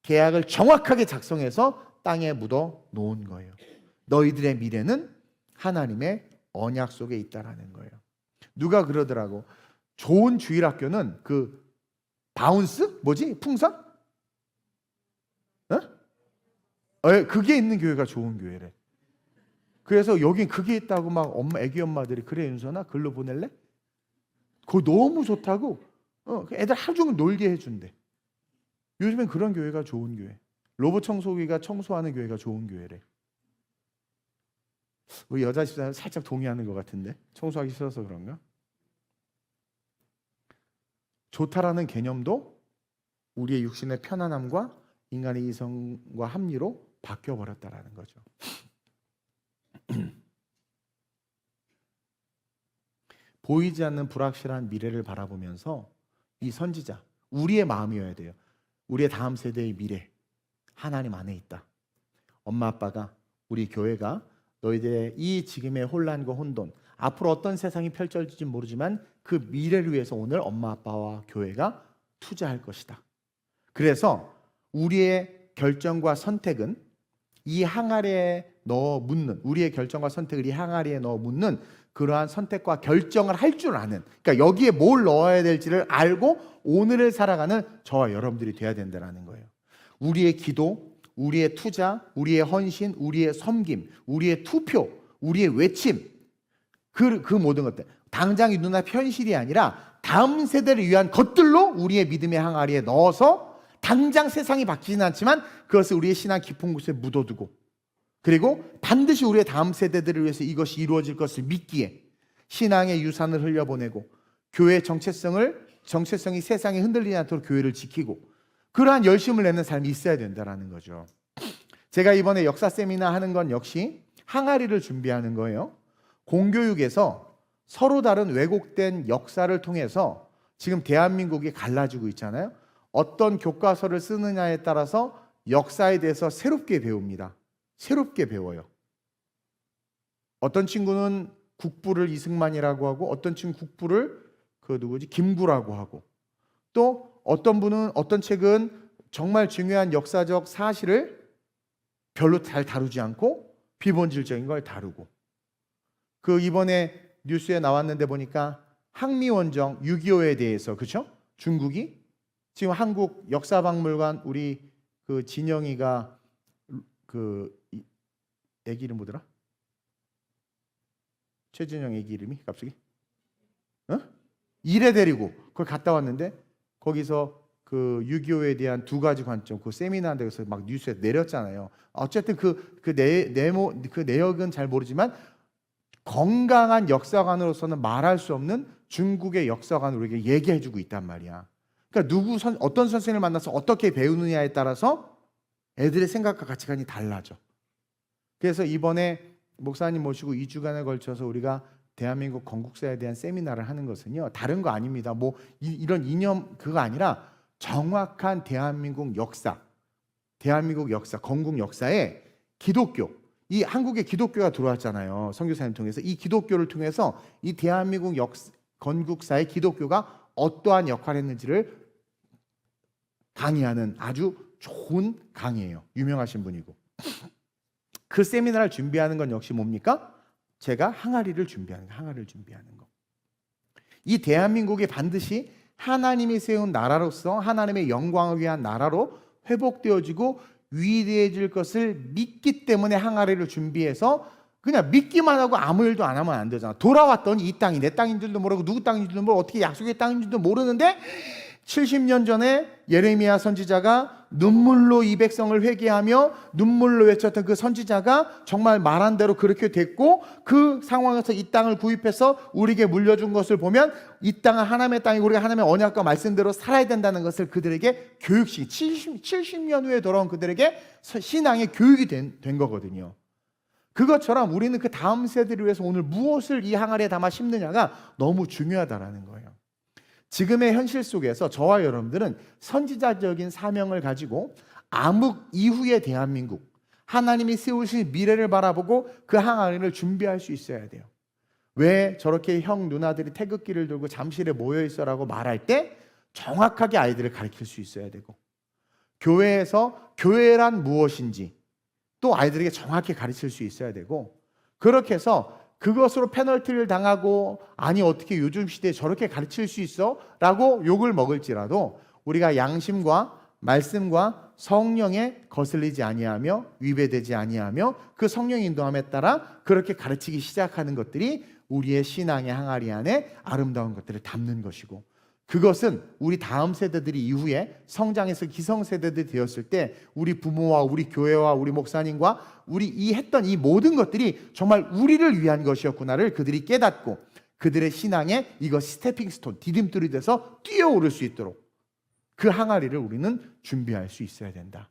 계약을 정확하게 작성해서 땅에 묻어 놓은 거예요. 너희들의 미래는 하나님의 언약 속에 있다라는 거예요. 누가 그러더라고. 좋은 주일학교는 그 바운스? 뭐지? 풍선? 그게 있는 교회가 좋은 교회래. 그래서 여긴 그게 있다고 막 애기 엄마들이 그래 윤선아 글로 보낼래? 그거 너무 좋다고. 애들 하루 종일 놀게 해준대. 요즘엔 그런 교회가 좋은 교회. 로봇 청소기가 청소하는 교회가 좋은 교회래. 우리 여자 집사람 살짝 동의하는 것 같은데 청소하기 싫어서 그런가? 좋다라는 개념도 우리의 육신의 편안함과 인간의 이성과 합리로 바뀌어버렸다라는 거죠. 보이지 않는 불확실한 미래를 바라보면서 이 선지자, 우리의 마음이어야 돼요. 우리의 다음 세대의 미래 하나님 안에 있다. 엄마 아빠가, 우리 교회가 너희들의 이 지금의 혼란과 혼돈, 앞으로 어떤 세상이 펼쳐질지 모르지만 그 미래를 위해서 오늘 엄마 아빠와 교회가 투자할 것이다. 그래서 우리의 결정과 선택은 이 항아리에 넣어 묻는, 우리의 결정과 선택을 이 항아리에 넣어 묻는 그러한 선택과 결정을 할 줄 아는, 그러니까 여기에 뭘 넣어야 될지를 알고 오늘을 살아가는 저와 여러분들이 돼야 된다는 거예요. 우리의 기도, 우리의 투자, 우리의 헌신, 우리의 섬김, 우리의 투표, 우리의 외침, 그 모든 것들, 당장 이 눈앞 현실이 아니라 다음 세대를 위한 것들로 우리의 믿음의 항아리에 넣어서 당장 세상이 바뀌지는 않지만 그것을 우리의 신앙 깊은 곳에 묻어두고, 그리고 반드시 우리의 다음 세대들을 위해서 이것이 이루어질 것을 믿기에 신앙의 유산을 흘려보내고 교회의 정체성이 세상에 흔들리지 않도록 교회를 지키고 그러한 열심을 내는 삶이 있어야 된다는 거죠. 제가 이번에 역사 세미나 하는 건 역시 항아리를 준비하는 거예요. 공교육에서 서로 다른 왜곡된 역사를 통해서 지금 대한민국이 갈라지고 있잖아요. 어떤 교과서를 쓰느냐에 따라서 역사에 대해서 새롭게 배웁니다. 새롭게 배워요. 어떤 친구는 국부를 이승만이라고 하고 어떤 친구 국부를 김구라고 하고, 또 어떤 분은 어떤 책은 정말 중요한 역사적 사실을 별로 잘 다루지 않고 비본질적인 걸 다루고, 이번에 뉴스에 나왔는데 보니까 항미원정 6.25에 대해서, 그렇죠? 중국이 지금 한국 역사박물관 우리 진영이가 애기 이름 뭐더라? 최진영 애기 이름이 갑자기? 일에 데리고 그걸 갔다 왔는데 거기서 6.25에 대한 두 가지 관점 세미나인데 그래서 막 뉴스에 내렸잖아요. 어쨌든 그 내역은 잘 모르지만 건강한 역사관으로서는 말할 수 없는 중국의 역사관을 우리에게 얘기해주고 있단 말이야. 그러니까 어떤 선생님을 만나서 어떻게 배우느냐에 따라서 애들의 생각과 가치관이 달라져. 그래서 이번에 목사님 모시고 2주간에 걸쳐서 우리가 대한민국 건국사에 대한 세미나를 하는 것은요, 다른 거 아닙니다. 이런 이념 그거 아니라 정확한 대한민국 역사, 건국 역사에 기독교, 이 한국에 기독교가 들어왔잖아요. 선교사님 통해서 이 기독교를 통해서 이 대한민국 건국사의 기독교가 어떠한 역할을 했는지를 강의하는 아주 좋은 강의예요. 유명하신 분이고. 그 세미나를 준비하는 건 역시 뭡니까? 제가 항아리를 준비하는 거. 이 대한민국이 반드시 하나님이 세운 나라로서 하나님의 영광을 위한 나라로 회복되어지고 위대해질 것을 믿기 때문에 항아리를 준비해서 그냥 믿기만 하고 아무 일도 안 하면 안 되잖아. 돌아왔더니 이 땅이 내 땅인 줄도 모르고 누구 땅인 줄도 모르고 어떻게 약속의 땅인 줄도 모르는데 70년 전에 예레미야 선지자가 눈물로 이 백성을 회개하며 눈물로 외쳤던 그 선지자가 정말 말한 대로 그렇게 됐고 그 상황에서 이 땅을 구입해서 우리에게 물려준 것을 보면 이 땅은 하나님의 땅이고 우리가 하나님의 언약과 말씀대로 살아야 된다는 것을 그들에게 교육식 70년 후에 돌아온 그들에게 신앙의 교육이 된 거거든요. 그것처럼 우리는 그 다음 세대를 위해서 오늘 무엇을 이 항아리에 담아 심느냐가 너무 중요하다라는 거예요. 지금의 현실 속에서 저와 여러분들은 선지자적인 사명을 가지고 암흑 이후의 대한민국, 하나님이 세우실 미래를 바라보고 그 항아리를 준비할 수 있어야 돼요. 왜 저렇게 형 누나들이 태극기를 들고 잠실에 모여 있어라고 말할 때 정확하게 아이들을 가르칠 수 있어야 되고, 교회에서 교회란 무엇인지 또 아이들에게 정확히 가르칠 수 있어야 되고, 그렇게 해서 그것으로 페널티를 당하고 아니 어떻게 요즘 시대에 저렇게 가르칠 수 있어? 라고 욕을 먹을지라도 우리가 양심과 말씀과 성령에 거슬리지 아니하며 위배되지 아니하며 그 성령의 인도함에 따라 그렇게 가르치기 시작하는 것들이 우리의 신앙의 항아리 안에 아름다운 것들을 담는 것이고, 그것은 우리 다음 세대들이 이후에 성장해서 기성세대들이 되었을 때 우리 부모와 우리 교회와 우리 목사님과 우리 했던 이 모든 것들이 정말 우리를 위한 것이었구나를 그들이 깨닫고 그들의 신앙에 이것이 스태핑스톤, 디딤돌이 돼서 뛰어오를 수 있도록 그 항아리를 우리는 준비할 수 있어야 된다.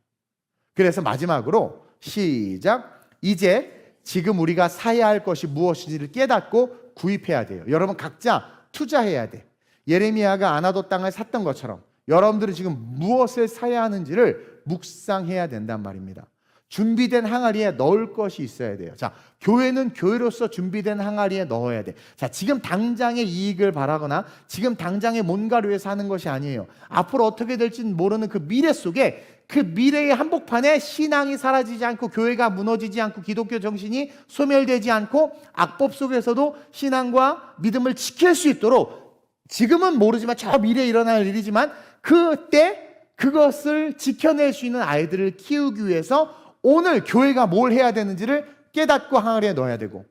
그래서 마지막으로 시작. 이제 지금 우리가 사야 할 것이 무엇인지를 깨닫고 구입해야 돼요. 여러분 각자 투자해야 돼. 예레미야가 아나도 땅을 샀던 것처럼 여러분들이 지금 무엇을 사야 하는지를 묵상해야 된단 말입니다. 준비된 항아리에 넣을 것이 있어야 돼요. 자, 교회는 교회로서 준비된 항아리에 넣어야 돼. 자, 지금 당장의 이익을 바라거나 지금 당장의 뭔가를 위해서 하는 것이 아니에요. 앞으로 어떻게 될지는 모르는 그 미래 속에 그 미래의 한복판에 신앙이 사라지지 않고 교회가 무너지지 않고 기독교 정신이 소멸되지 않고 악법 속에서도 신앙과 믿음을 지킬 수 있도록, 지금은 모르지만 저 미래에 일어날 일이지만 그때 그것을 지켜낼 수 있는 아이들을 키우기 위해서 오늘 교회가 뭘 해야 되는지를 깨닫고 항아리에 넣어야 되고,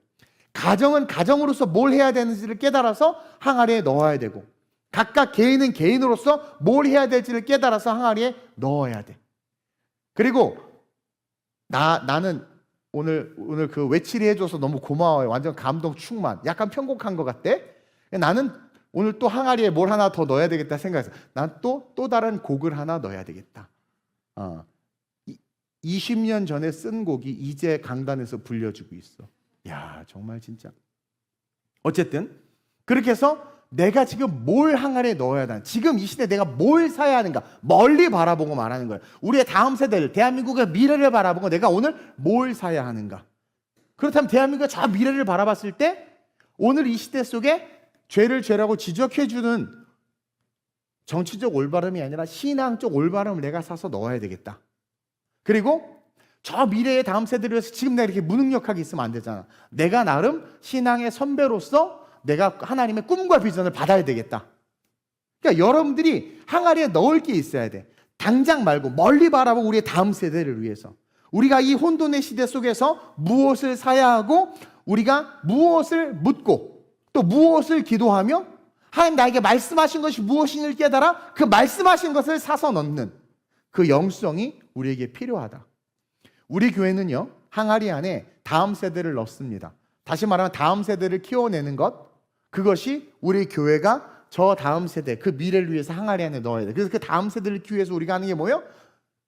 가정은 가정으로서 뭘 해야 되는지를 깨달아서 항아리에 넣어야 되고, 각각 개인은 개인으로서 뭘 해야 될지를 깨달아서 항아리에 넣어야 돼. 그리고 나는 오늘 그 외치리 해줘서 너무 고마워요. 완전 감동 충만. 약간 편곡한 것 같대. 나는 오늘 또 항아리에 뭘 하나 더 넣어야 되겠다 생각해서 난 또 다른 곡을 하나 넣어야 되겠다. 20년 전에 쓴 곡이 이제 강단에서 불려주고 있어. 야, 정말 진짜. 어쨌든 그렇게 해서 내가 지금 뭘 항아리에 넣어야 하나, 지금 이 시대에 내가 뭘 사야 하는가 멀리 바라보고 말하는 거예요. 우리의 다음 세대를, 대한민국의 미래를 바라보고 내가 오늘 뭘 사야 하는가. 그렇다면 대한민국의 저 미래를 바라봤을 때 오늘 이 시대 속에 죄를 죄라고 지적해주는 정치적 올바름이 아니라 신앙적 올바름을 내가 사서 넣어야 되겠다. 그리고 저 미래의 다음 세대를 위해서 지금 내가 이렇게 무능력하게 있으면 안 되잖아. 내가 나름 신앙의 선배로서 내가 하나님의 꿈과 비전을 받아야 되겠다. 그러니까 여러분들이 항아리에 넣을 게 있어야 돼. 당장 말고 멀리 바라보고 우리의 다음 세대를 위해서. 우리가 이 혼돈의 시대 속에서 무엇을 사야 하고 우리가 무엇을 묻고 또 무엇을 기도하며 하나님 나에게 말씀하신 것이 무엇인지를 깨달아 그 말씀하신 것을 사서 넣는 그 영성이 우리에게 필요하다. 우리 교회는요, 항아리 안에 다음 세대를 넣습니다. 다시 말하면 다음 세대를 키워내는 것, 그것이 우리 교회가 저 다음 세대, 그 미래를 위해서 항아리 안에 넣어야 돼. 그래서 그 다음 세대를 키우기 위해서 우리가 하는 게 뭐예요?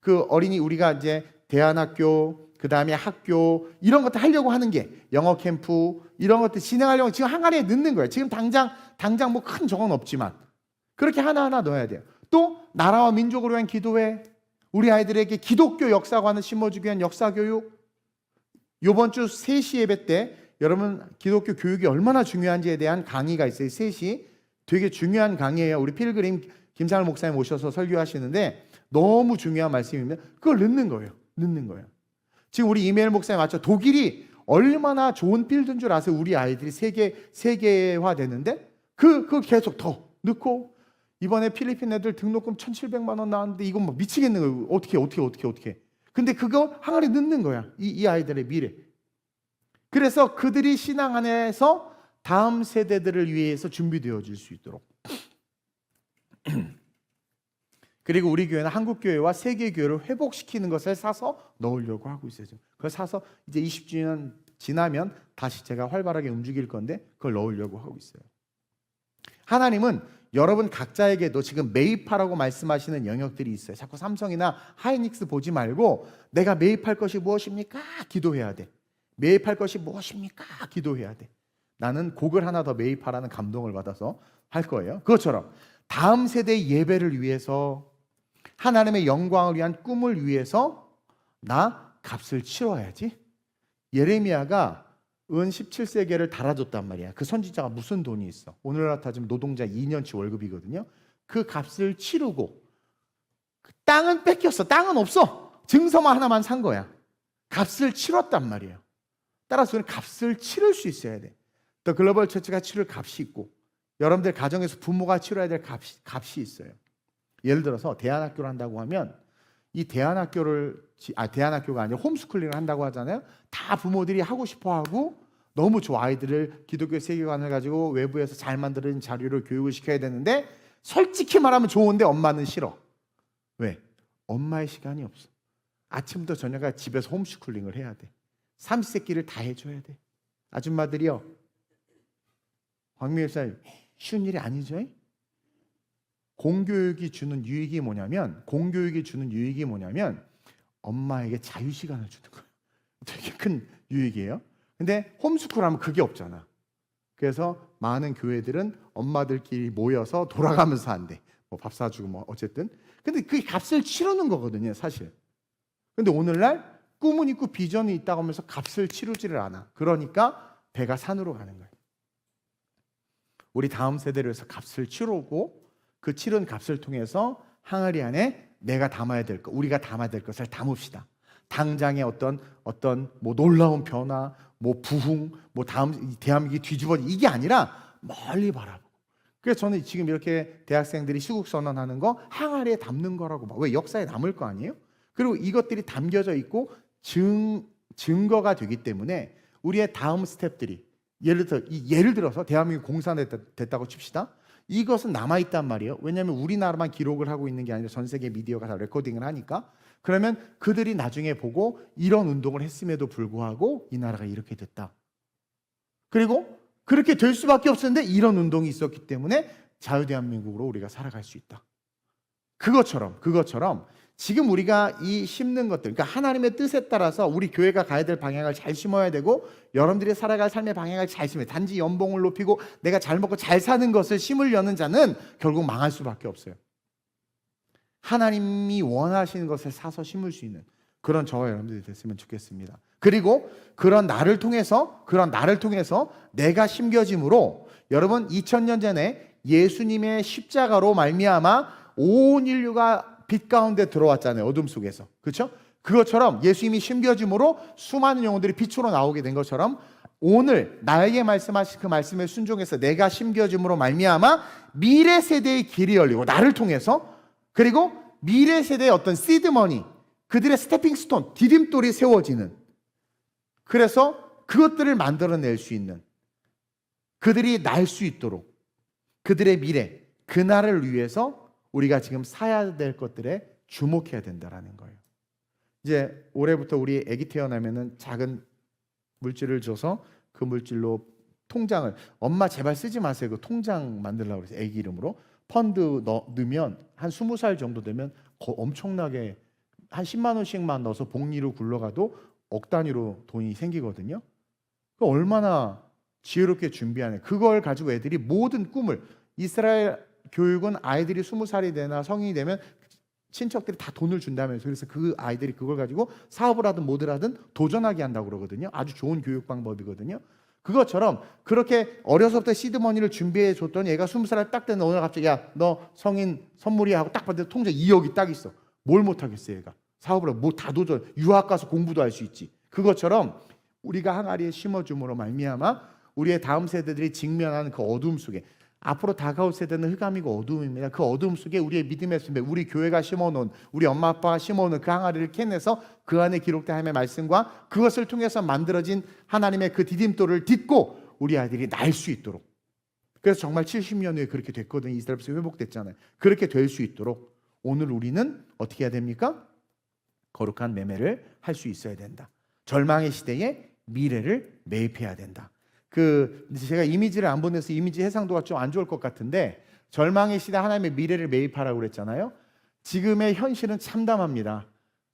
그 어린이, 우리가 이제 대안학교, 그 다음에 학교, 이런 것들 하려고 하는 게 영어 캠프, 이런 것들 진행하려고 지금 항아리에 넣는 거예요. 지금 당장 뭐 큰 적은 없지만 그렇게 하나하나 넣어야 돼요. 또 나라와 민족을 위한 기도회, 우리 아이들에게 기독교 역사관을 심어주기 위한 역사교육. 이번 주 3시 예배 때 여러분 기독교 교육이 얼마나 중요한지에 대한 강의가 있어요. 3시 되게 중요한 강의예요. 우리 필그림 김상을 목사님 오셔서 설교하시는데 너무 중요한 말씀입니다. 그걸 넣는 거예요. 지금 우리 이메일 목사님 맞죠? 독일이 얼마나 좋은 필드인 줄 아세요? 우리 아이들이 세계화 되는데 그거 계속 더 넣고, 이번에 필리핀 애들 등록금 1,700만 원 나왔는데 이건 뭐 미치겠는 거예요. 어떻게. 근데 그거 항아리 넣는 거야. 이 아이들의 미래. 그래서 그들이 신앙 안에서 다음 세대들을 위해서 준비되어질 수 있도록. 그리고 우리 교회는 한국 교회와 세계 교회를 회복시키는 것을 사서 넣으려고 하고 있어요. 그걸 사서 이제 20주년 지나면 다시 제가 활발하게 움직일 건데 그걸 넣으려고 하고 있어요. 하나님은 여러분 각자에게도 지금 매입하라고 말씀하시는 영역들이 있어요. 자꾸 삼성이나 하이닉스 보지 말고 내가 매입할 것이 무엇입니까? 기도해야 돼. 매입할 것이 무엇입니까? 기도해야 돼. 나는 곡을 하나 더 매입하라는 감동을 받아서 할 거예요. 그것처럼 다음 세대의 예배를 위해서, 하나님의 영광을 위한 꿈을 위해서 나 값을 치러야지. 예레미야가 은 17세계를 달아줬단 말이야. 그 선지자가 무슨 돈이 있어? 오늘날 따지면 노동자 2년치 월급이거든요. 그 값을 치르고, 그 땅은 뺏겼어. 땅은 없어. 증서만 하나만 산 거야. 값을 치렀단 말이에요. 따라서 우리는 값을 치를 수 있어야 돼. 더 글로벌 처치가 치를 값이 있고, 여러분들 가정에서 부모가 치러야 될 값이 있어요. 예를 들어서 대안학교를 한다고 하면, 이 대안학교가 아니라 홈스쿨링을 한다고 하잖아요. 다 부모들이 하고 싶어하고 너무 좋아. 아이들을 기독교 세계관을 가지고 외부에서 잘 만드는 자료를 교육을 시켜야 되는데, 솔직히 말하면 좋은데 엄마는 싫어. 왜? 엄마의 시간이 없어. 아침부터 저녁까지 집에서 홈스쿨링을 해야 돼. 삼시세끼를 다 해줘야 돼. 아줌마들이요, 황미애 살 쉬운 일이 아니죠? 공교육이 주는 유익이 뭐냐면 엄마에게 자유시간을 주는 거예요. 되게 큰 유익이에요. 근데 홈스쿨하면 그게 없잖아. 그래서 많은 교회들은 엄마들끼리 모여서 돌아가면서 한대. 뭐 밥 사주고 뭐 어쨌든. 근데 그게 값을 치르는 거거든요, 사실. 근데 오늘날 꿈은 있고 비전이 있다고 하면서 값을 치르지를 않아. 그러니까 배가 산으로 가는 거예요. 우리 다음 세대를 위해서 값을 치르고, 그 치른 값을 통해서 항아리 안에 내가 담아야 될 것, 우리가 담아야 될 것을 담읍시다. 당장의 어떤 뭐 놀라운 변화, 뭐 부흥, 뭐 다음 대한민국이 뒤집어지, 이게 아니라 멀리 바라보고. 그래서 저는 지금 이렇게 대학생들이 시국 선언하는 거 항아리에 담는 거라고 봐. 왜? 역사에 남을 거 아니에요? 그리고 이것들이 담겨져 있고 증거가 되기 때문에 우리의 다음 스텝들이, 예를 들어서 대한민국 공산됐다고 칩시다. 이것은 남아있단 말이에요. 왜냐하면 우리나라만 기록을 하고 있는 게 아니라 전 세계 미디어가 다 레코딩을 하니까. 그러면 그들이 나중에 보고 이런 운동을 했음에도 불구하고 이 나라가 이렇게 됐다. 그리고 그렇게 될 수밖에 없었는데 이런 운동이 있었기 때문에 자유대한민국으로 우리가 살아갈 수 있다. 그것처럼 지금 우리가 이 심는 것들, 그러니까 하나님의 뜻에 따라서 우리 교회가 가야 될 방향을 잘 심어야 되고, 여러분들이 살아갈 삶의 방향을 잘 심어야 돼. 단지 연봉을 높이고 내가 잘 먹고 잘 사는 것을 심으려는 자는 결국 망할 수밖에 없어요. 하나님이 원하시는 것을 사서 심을 수 있는 그런 저와 여러분들이 됐으면 좋겠습니다. 그리고 그런 나를 통해서 내가 심겨짐으로, 여러분 2000년 전에 예수님의 십자가로 말미암아 온 인류가 빛 가운데 들어왔잖아요. 어둠 속에서. 그렇죠? 그것처럼 예수님이 심겨짐으로 수많은 영혼들이 빛으로 나오게 된 것처럼, 오늘 나에게 말씀하신 그 말씀에 순종해서 내가 심겨짐으로 말미암아 미래 세대의 길이 열리고, 나를 통해서, 그리고 미래 세대의 어떤 시드머니, 그들의 스태핑 스톤, 디딤돌이 세워지는, 그래서 그것들을 만들어낼 수 있는, 그들이 날 수 있도록 그들의 미래, 그날을 위해서 우리가 지금 사야 될 것들에 주목해야 된다라는 거예요. 이제 올해부터 우리 아기 태어나면은 작은 물질을 줘서 그 물질로 통장을, 엄마 제발 쓰지 마세요. 그 통장 만들려고 그래서 아기 이름으로 펀드 넣으면 한 20살 정도 되면 엄청나게 한 10만 원씩만 넣어서 복리로 굴러가도 억 단위로 돈이 생기거든요. 그 얼마나 지혜롭게 준비하는, 그걸 가지고 애들이 모든 꿈을, 이스라엘 교육은 아이들이 20살이 되나 성인이 되면 친척들이 다 돈을 준다면서, 그래서 그 아이들이 그걸 가지고 사업을 하든 뭐를 하든 도전하게 한다고 그러거든요. 아주 좋은 교육 방법이거든요. 그것처럼 그렇게 어려서부터 시드머니를 준비해 줬더니 얘가 20살 딱 되는 오늘 갑자기 야, 너 성인 선물이야 하고 딱 봤더니 통장 2억이 딱 있어. 뭘 못하겠어 얘가. 사업을 하고 뭐 다 도전, 유학 가서 공부도 할 수 있지. 그것처럼 우리가 항아리에 심어줌으로 말미암아 우리의 다음 세대들이 직면하는 그 어둠 속에, 앞으로 다가올 세대는 흑암이고 어두움입니다. 그 어두움 속에 우리의 믿음의 선배, 우리 교회가 심어놓은, 우리 엄마 아빠가 심어놓은 그 항아리를 캐내서 그 안에 기록된 하나님의 말씀과 그것을 통해서 만들어진 하나님의 그 디딤돌을 딛고 우리 아이들이 날 수 있도록. 그래서 정말 70년 후에 그렇게 됐거든요. 이스라엘 백성이 회복됐잖아요. 그렇게 될 수 있도록 오늘 우리는 어떻게 해야 됩니까? 거룩한 매매를 할 수 있어야 된다. 절망의 시대에 미래를 매입해야 된다. 제가 이미지를 안 보내서 이미지 해상도가 좀 안 좋을 것 같은데, 절망의 시대 하나님의 미래를 매입하라고 그랬잖아요. 지금의 현실은 참담합니다.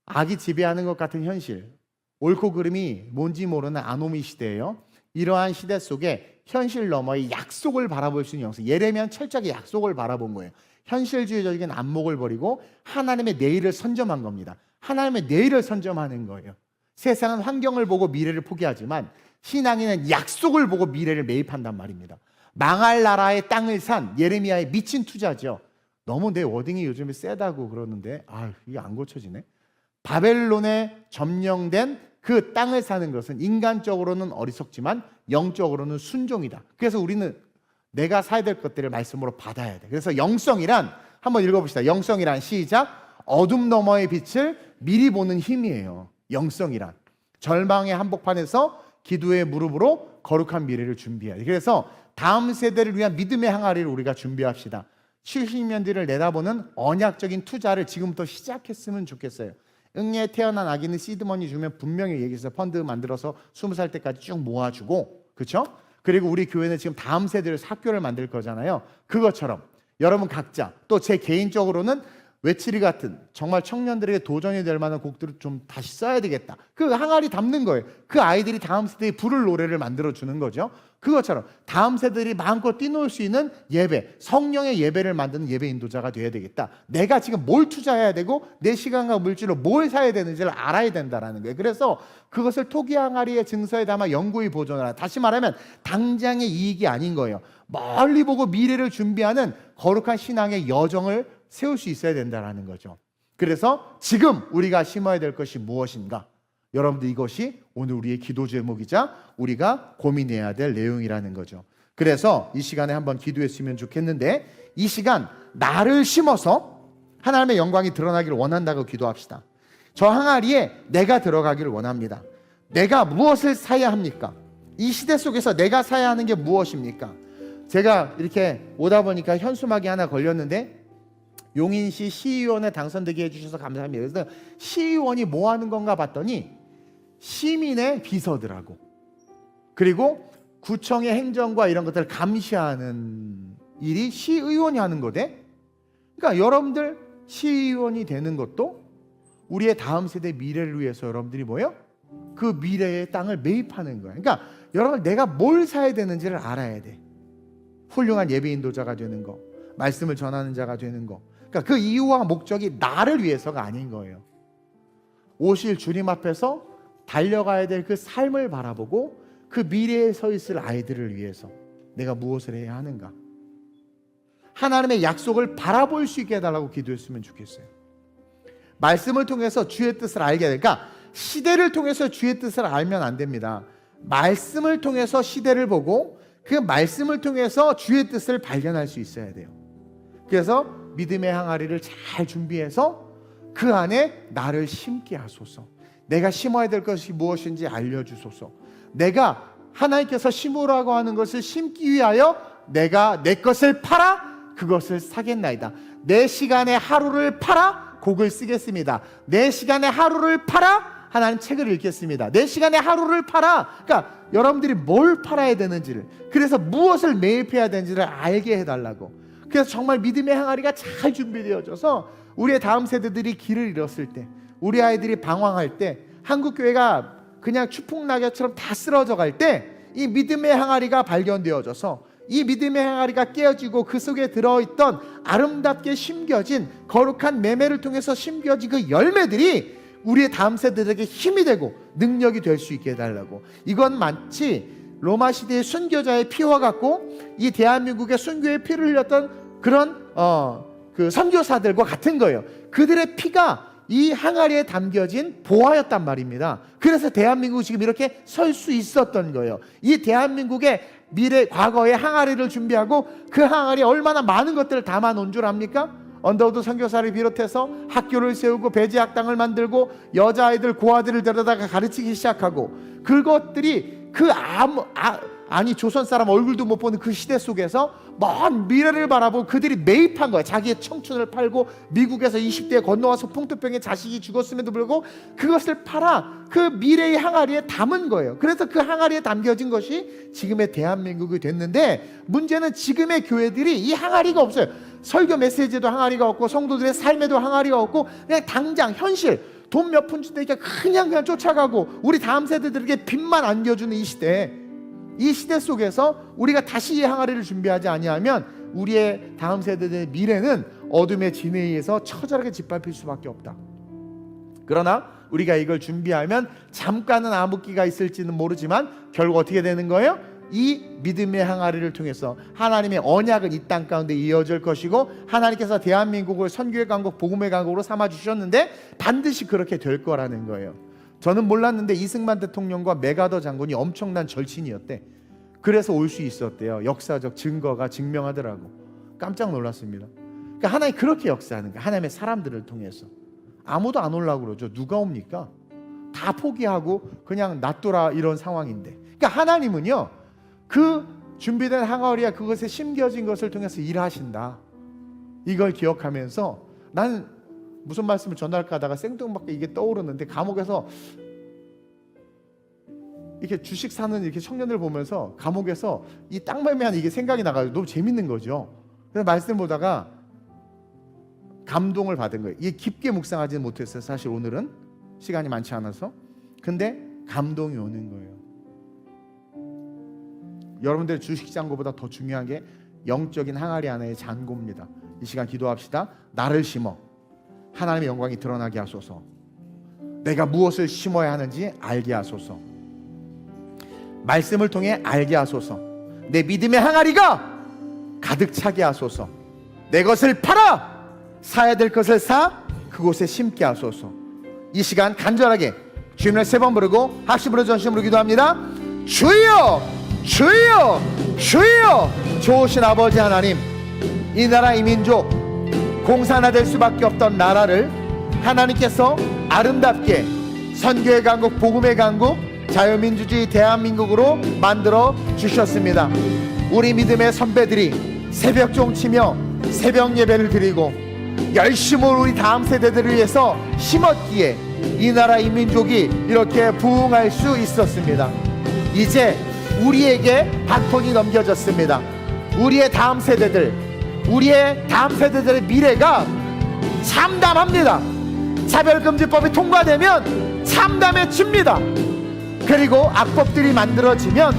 악이 지배하는 것 같은 현실, 옳고 그름이 뭔지 모르는 아노미 시대예요. 이러한 시대 속에 현실 너머의 약속을 바라볼 수 있는 영성, 예레미야는 철저하게 약속을 바라본 거예요. 현실주의적인 안목을 버리고 하나님의 내일을 선점한 겁니다. 하나님의 내일을 선점하는 거예요. 세상은 환경을 보고 미래를 포기하지만 신앙인은 약속을 보고 미래를 매입한단 말입니다. 망할 나라의 땅을 산 예레미야의 미친 투자죠. 너무 내 워딩이 요즘에 세다고 그러는데 이게 안 고쳐지네. 바벨론에 점령된 그 땅을 사는 것은 인간적으로는 어리석지만 영적으로는 순종이다. 그래서 우리는 내가 사야 될 것들을 말씀으로 받아야 돼. 그래서 영성이란, 한번 읽어봅시다. 영성이란, 시작. 어둠 너머의 빛을 미리 보는 힘이에요. 영성이란 절망의 한복판에서 기도의 무릎으로 거룩한 미래를 준비해야 돼. 그래서 다음 세대를 위한 믿음의 항아리를 우리가 준비합시다. 70년 뒤를 내다보는 언약적인 투자를 지금부터 시작했으면 좋겠어요. 응에 태어난 아기는 시드머니 주면 분명히 얘기해서 펀드 만들어서 20살 때까지 쭉 모아주고, 그렇죠? 그리고 우리 교회는 지금 다음 세대를 학교를 만들 거잖아요. 그것처럼 여러분 각자, 또 제 개인적으로는 외치리 같은 정말 청년들에게 도전이 될 만한 곡들을 좀 다시 써야 되겠다. 그 항아리 담는 거예요. 그 아이들이 다음 세대에 부를 노래를 만들어 주는 거죠. 그것처럼 다음 세대들이 마음껏 뛰놀 수 있는 예배, 성령의 예배를 만드는 예배 인도자가 돼야 되겠다. 내가 지금 뭘 투자해야 되고 내 시간과 물질로 뭘 사야 되는지를 알아야 된다라는 거예요. 그래서 그것을 토기 항아리의 증서에 담아 영구히 보존하라. 다시 말하면 당장의 이익이 아닌 거예요. 멀리 보고 미래를 준비하는 거룩한 신앙의 여정을 세울 수 있어야 된다는 거죠. 그래서 지금 우리가 심어야 될 것이 무엇인가? 여러분들, 이것이 오늘 우리의 기도 제목이자 우리가 고민해야 될 내용이라는 거죠. 그래서 이 시간에 한번 기도했으면 좋겠는데, 이 시간 나를 심어서 하나님의 영광이 드러나기를 원한다고 기도합시다. 저 항아리에 내가 들어가기를 원합니다. 내가 무엇을 사야 합니까? 이 시대 속에서 내가 사야 하는 게 무엇입니까? 제가 이렇게 오다 보니까 현수막이 하나 걸렸는데, 용인시 시의원에 당선되게 해주셔서 감사합니다. 그래서 시의원이 뭐 하는 건가 봤더니 시민의 비서들하고, 그리고 구청의 행정과 이런 것들을 감시하는 일이 시의원이 하는 거대. 그러니까 여러분들 시의원이 되는 것도 우리의 다음 세대 미래를 위해서 여러분들이 뭐예요? 그 미래의 땅을 매입하는 거예요. 그러니까 여러분, 내가 뭘 사야 되는지를 알아야 돼. 훌륭한 예배 인도자가 되는 거, 말씀을 전하는 자가 되는 거. 그러니까 그 이유와 목적이 나를 위해서가 아닌 거예요. 오실 주님 앞에서 달려가야 될 그 삶을 바라보고 그 미래에 서 있을 아이들을 위해서 내가 무엇을 해야 하는가? 하나님의 약속을 바라볼 수 있게 해달라고 기도했으면 좋겠어요. 말씀을 통해서 주의 뜻을 알게 돼. 그러니까 시대를 통해서 주의 뜻을 알면 안 됩니다. 말씀을 통해서 시대를 보고 그 말씀을 통해서 주의 뜻을 발견할 수 있어야 돼요. 그래서 믿음의 항아리를 잘 준비해서 그 안에 나를 심게 하소서. 내가 심어야 될 것이 무엇인지 알려주소서. 내가 하나님께서 심으라고 하는 것을 심기 위하여 내가 내 것을 팔아 그것을 사겠나이다. 내 시간에 하루를 팔아 곡을 쓰겠습니다. 내 시간에 하루를 팔아 하나님 책을 읽겠습니다. 내 시간에 하루를 팔아. 그러니까 여러분들이 뭘 팔아야 되는지를, 그래서 무엇을 매입해야 되는지를 알게 해달라고. 그래서 정말 믿음의 항아리가 잘 준비되어져서 우리의 다음 세대들이 길을 잃었을 때, 우리 아이들이 방황할 때, 한국교회가 그냥 추풍낙엽처럼 다 쓰러져 갈 때 이 믿음의 항아리가 발견되어져서 이 믿음의 항아리가 깨어지고 그 속에 들어있던 아름답게 심겨진 거룩한 매매를 통해서 심겨진 그 열매들이 우리의 다음 세대들에게 힘이 되고 능력이 될 수 있게 해달라고. 이건 마치 로마 시대의 순교자의 피와 같고 이 대한민국의 순교의 피를 흘렸던 그런 그 선교사들과 같은 거예요. 그들의 피가 이 항아리에 담겨진 보화였단 말입니다. 그래서 대한민국이 지금 이렇게 설 수 있었던 거예요. 이 대한민국의 미래, 과거의 항아리를 준비하고 그 항아리에 얼마나 많은 것들을 담아 놓은 줄 압니까? 언더우드 선교사를 비롯해서 학교를 세우고 배제학당을 만들고 여자아이들 고아들을 데려다가 가르치기 시작하고, 그것들이 아니 조선 사람 얼굴도 못 보는 그 시대 속에서 먼 미래를 바라보고 그들이 매입한 거야. 자기의 청춘을 팔고 미국에서 20대에 건너와서 풍토병에 자식이 죽었음에도 불구하고 그것을 팔아 그 미래의 항아리에 담은 거예요. 그래서 그 항아리에 담겨진 것이 지금의 대한민국이 됐는데, 문제는 지금의 교회들이 이 항아리가 없어요. 설교 메시지에도 항아리가 없고 성도들의 삶에도 항아리가 없고, 그냥 당장 현실 돈 몇 푼 주니까 그냥 쫓아가고 우리 다음 세대들에게 빚만 안겨주는 이 시대 속에서 우리가 다시 이 항아리를 준비하지 아니하면 우리의 다음 세대들의 미래는 어둠의 진에 의해서 처절하게 짓밟힐 수밖에 없다. 그러나 우리가 이걸 준비하면 잠깐은 암흑기가 있을지는 모르지만 결국 어떻게 되는 거예요? 이 믿음의 항아리를 통해서 하나님의 언약은 이 땅 가운데 이어질 것이고, 하나님께서 대한민국을 선교의 강국, 복음의 강국으로 삼아주셨는데 반드시 그렇게 될 거라는 거예요. 저는 몰랐는데 이승만 대통령과 맥아더 장군이 엄청난 절친이었대. 그래서 올 수 있었대요. 역사적 증거가 증명하더라고. 깜짝 놀랐습니다. 그러니까 하나님이 그렇게 역사하는 거예요. 하나님의 사람들을 통해서. 아무도 안 오려고 그러죠. 누가 옵니까? 다 포기하고 그냥 놔둬라, 이런 상황인데. 그러니까 하나님은요, 그 준비된 항아리와 그것에 심겨진 것을 통해서 일하신다. 이걸 기억하면서 나는 무슨 말씀을 전할까 하다가 생뚱맞게 이게 떠오르는데, 감옥에서 이렇게 주식 사는 이렇게 청년들 보면서 감옥에서 이 땅 매매하는 이게 생각이 나가지고 너무 재밌는 거죠. 그래서 말씀 보다가 감동을 받은 거예요. 이게 깊게 묵상하지는 못했어요. 사실 오늘은 시간이 많지 않아서. 근데 감동이 오는 거예요. 여러분들의 주식 잔고보다 더 중요한 게 영적인 항아리 안의 잔고입니다. 이 시간 기도합시다. 나를 심어 하나님의 영광이 드러나게 하소서. 내가 무엇을 심어야 하는지 알게 하소서. 말씀을 통해 알게 하소서. 내 믿음의 항아리가 가득 차게 하소서. 내 것을 팔아 사야 될 것을 사 그곳에 심게 하소서. 이 시간 간절하게 주님을 3번 부르고 합심으로 전심으로 기도합니다. 주여, 주여, 주여. 좋으신 아버지 하나님, 이 나라 이 민족 공산화될 수밖에 없던 나라를 하나님께서 아름답게 선교의 강국, 복음의 강국, 자유민주주의 대한민국으로 만들어 주셨습니다. 우리 믿음의 선배들이 새벽종 치며 새벽 예배를 드리고 열심히 우리 다음 세대들을 위해서 심었기에 이 나라 이 민족이 이렇게 부흥할 수 있었습니다. 이제 우리에게 바톤이 넘겨졌습니다. 우리의 다음 세대들의 미래가 참담합니다. 차별금지법이 통과되면 참담해집니다. 그리고 악법들이 만들어지면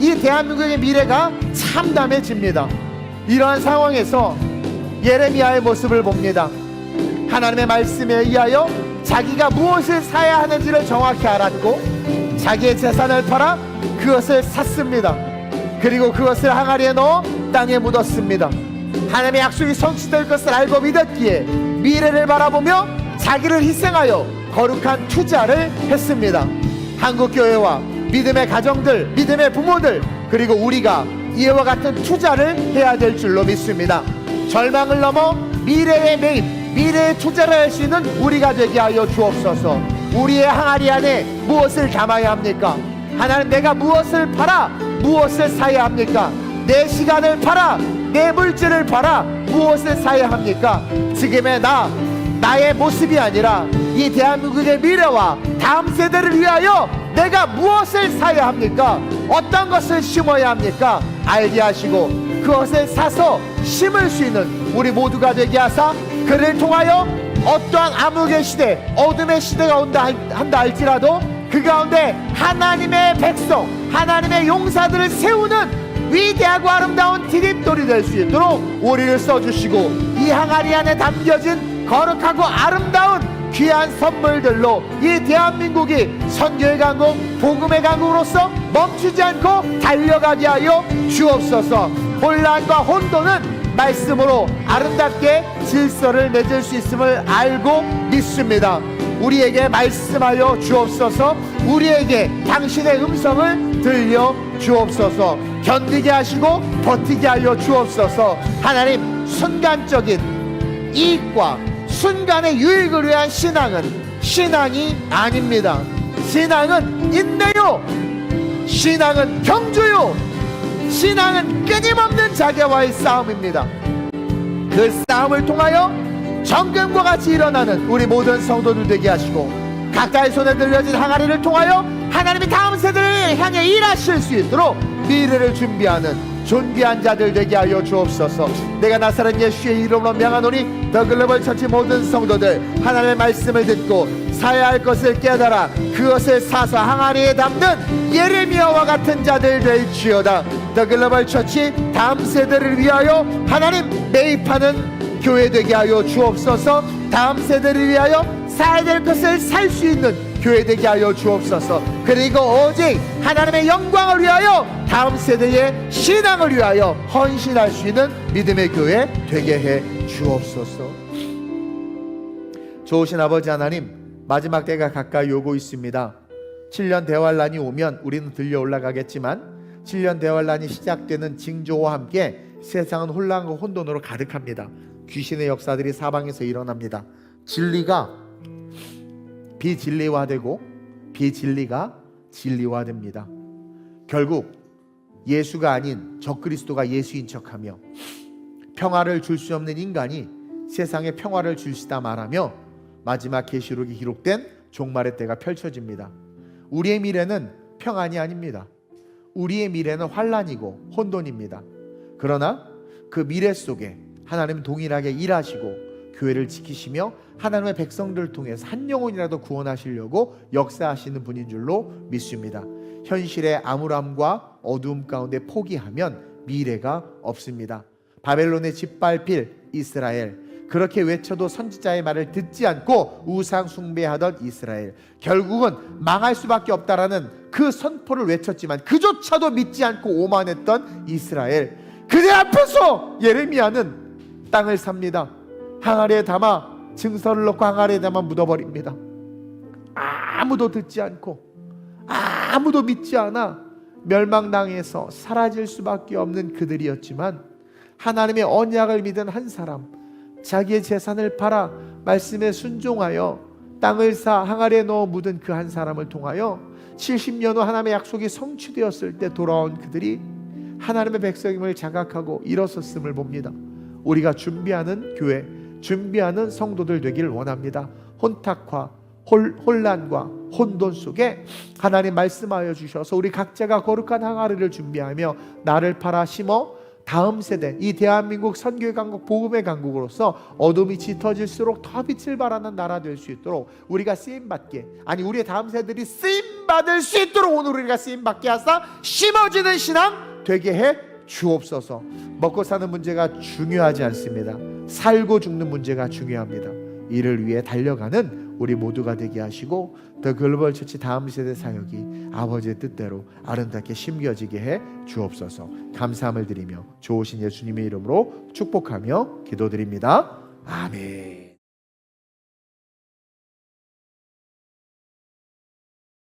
이 대한민국의 미래가 참담해집니다. 이러한 상황에서 예레미야의 모습을 봅니다. 하나님의 말씀에 의하여 자기가 무엇을 사야 하는지를 정확히 알았고 자기의 재산을 팔아 그것을 샀습니다. 그리고 그것을 항아리에 넣어 땅에 묻었습니다. 하나님의 약속이 성취될 것을 알고 믿었기에 미래를 바라보며 자기를 희생하여 거룩한 투자를 했습니다. 한국교회와 믿음의 가정들, 믿음의 부모들, 그리고 우리가 이와 같은 투자를 해야 될 줄로 믿습니다. 절망을 넘어 미래의 매입, 미래의 투자를 할 수 있는 우리가 되게 하여 주옵소서. 우리의 항아리 안에 무엇을 담아야 합니까? 하나님, 내가 무엇을 팔아 무엇을 사야 합니까? 내 시간을 팔아 내 물질을 팔아 무엇을 사야 합니까? 지금의 나의 모습이 아니라 이 대한민국의 미래와 다음 세대를 위하여 내가 무엇을 사야 합니까? 어떤 것을 심어야 합니까? 알게 하시고 그것을 사서 심을 수 있는 우리 모두가 되게 하사 그를 통하여 어떠한 암흑의 시대, 어둠의 시대가 한다 할지라도 그 가운데 하나님의 백성, 하나님의 용사들을 세우는 위대하고 아름다운 디딤돌이 될 수 있도록 우리를 써주시고 이 항아리 안에 담겨진 거룩하고 아름다운 귀한 선물들로 이 대한민국이 선교의 강국, 복음의 강국으로서 멈추지 않고 달려가게 하여 주옵소서. 혼란과 혼돈은 말씀으로 아름답게 질서를 맺을 수 있음을 알고 믿습니다. 우리에게 말씀하여 주옵소서. 우리에게 당신의 음성을 들려 주옵소서. 견디게 하시고 버티게 하여 주옵소서. 하나님, 순간적인 이익과 순간의 유익을 위한 신앙이 아닙니다. 신앙은 인내요, 신앙은 경주요, 신앙은 끊임없는 자기와의 싸움입니다. 그 싸움을 통하여 정금과 같이 일어나는 우리 모든 성도들 되게 하시고, 각자의 손에 들려진 항아리를 통하여 하나님이 다음 세대를 향해 일하실 수 있도록 미래를 준비하는 존귀한 자들 되게 하여 주옵소서. 내가 나사렛 예수의 이름으로 명하노니 더 글로벌 처치 모든 성도들, 하나님의 말씀을 듣고 사야 할 것을 깨달아 그것을 사서 항아리에 담는 예레미야와 같은 자들 될지어다. 더 글로벌 처치 다음 세대를 위하여 하나님 매입하는 교회 되게 하여 주옵소서. 다음 세대를 위하여 사야 될 것을 살 수 있는 교회 되게 하여 주옵소서. 그리고 오직 하나님의 영광을 위하여 다음 세대의 신앙을 위하여 헌신할 수 있는 믿음의 교회 되게 해 주옵소서. 좋으신 아버지 하나님, 마지막 때가 가까이 오고 있습니다. 7년 대환란이 오면 우리는 들려 올라가겠지만 7년 대환란이 시작되는 징조와 함께 세상은 혼란과 혼돈으로 가득합니다. 귀신의 역사들이 사방에서 일어납니다. 진리가 비진리화되고 비진리가 진리화됩니다. 결국 예수가 아닌 적그리스도가 예수인 척하며 평화를 줄 수 없는 인간이 세상에 평화를 주시다 말하며 마지막 계시록이 기록된 종말의 때가 펼쳐집니다. 우리의 미래는 평안이 아닙니다. 우리의 미래는 환란이고 혼돈입니다. 그러나 그 미래 속에 하나님은 동일하게 일하시고 교회를 지키시며 하나님의 백성들을 통해서 한 영혼이라도 구원하시려고 역사하시는 분인 줄로 믿습니다. 현실의 암울함과 어두움 가운데 포기하면 미래가 없습니다. 바벨론에 짓밟힐 이스라엘, 그렇게 외쳐도 선지자의 말을 듣지 않고 우상 숭배하던 이스라엘, 결국은 망할 수밖에 없다라는 그 선포를 외쳤지만 그조차도 믿지 않고 오만했던 이스라엘, 그들 앞에서 예레미야는 땅을 삽니다. 항아리에 담아 증서를 넣고 항아리에 담아 묻어버립니다. 아무도 듣지 않고 아무도 믿지 않아 멸망당해서 사라질 수밖에 없는 그들이었지만, 하나님의 언약을 믿은 한 사람, 자기의 재산을 팔아 말씀에 순종하여 땅을 사 항아리에 넣어 묻은 그 한 사람을 통하여 70년 후 하나님의 약속이 성취되었을 때 돌아온 그들이 하나님의 백성임을 자각하고 일어섰음을 봅니다. 우리가 준비하는 교회, 준비하는 성도들 되기를 원합니다. 혼탁과 혼란과 혼돈 속에 하나님 말씀하여 주셔서 우리 각자가 거룩한 항아리를 준비하며 나를 팔아 심어 다음 세대, 이 대한민국 선교의 강국, 복음의 강국으로서 어둠이 짙어질수록 더 빛을 발하는 나라 될 수 있도록 우리가 쓰임받게, 아니 우리의 다음 세대들이 쓰임받을 수 있도록 오늘 우리가 쓰임받게 하사 심어지는 신앙 되게 해 주옵소서. 먹고 사는 문제가 중요하지 않습니다. 살고 죽는 문제가 중요합니다. 이를 위해 달려가는 우리 모두가 되게 하시고 더 글로벌 처치 다음 세대 사역이 아버지의 뜻대로 아름답게 심겨지게 해 주옵소서. 감사함을 드리며 좋으신 예수님의 이름으로 축복하며 기도드립니다. 아멘.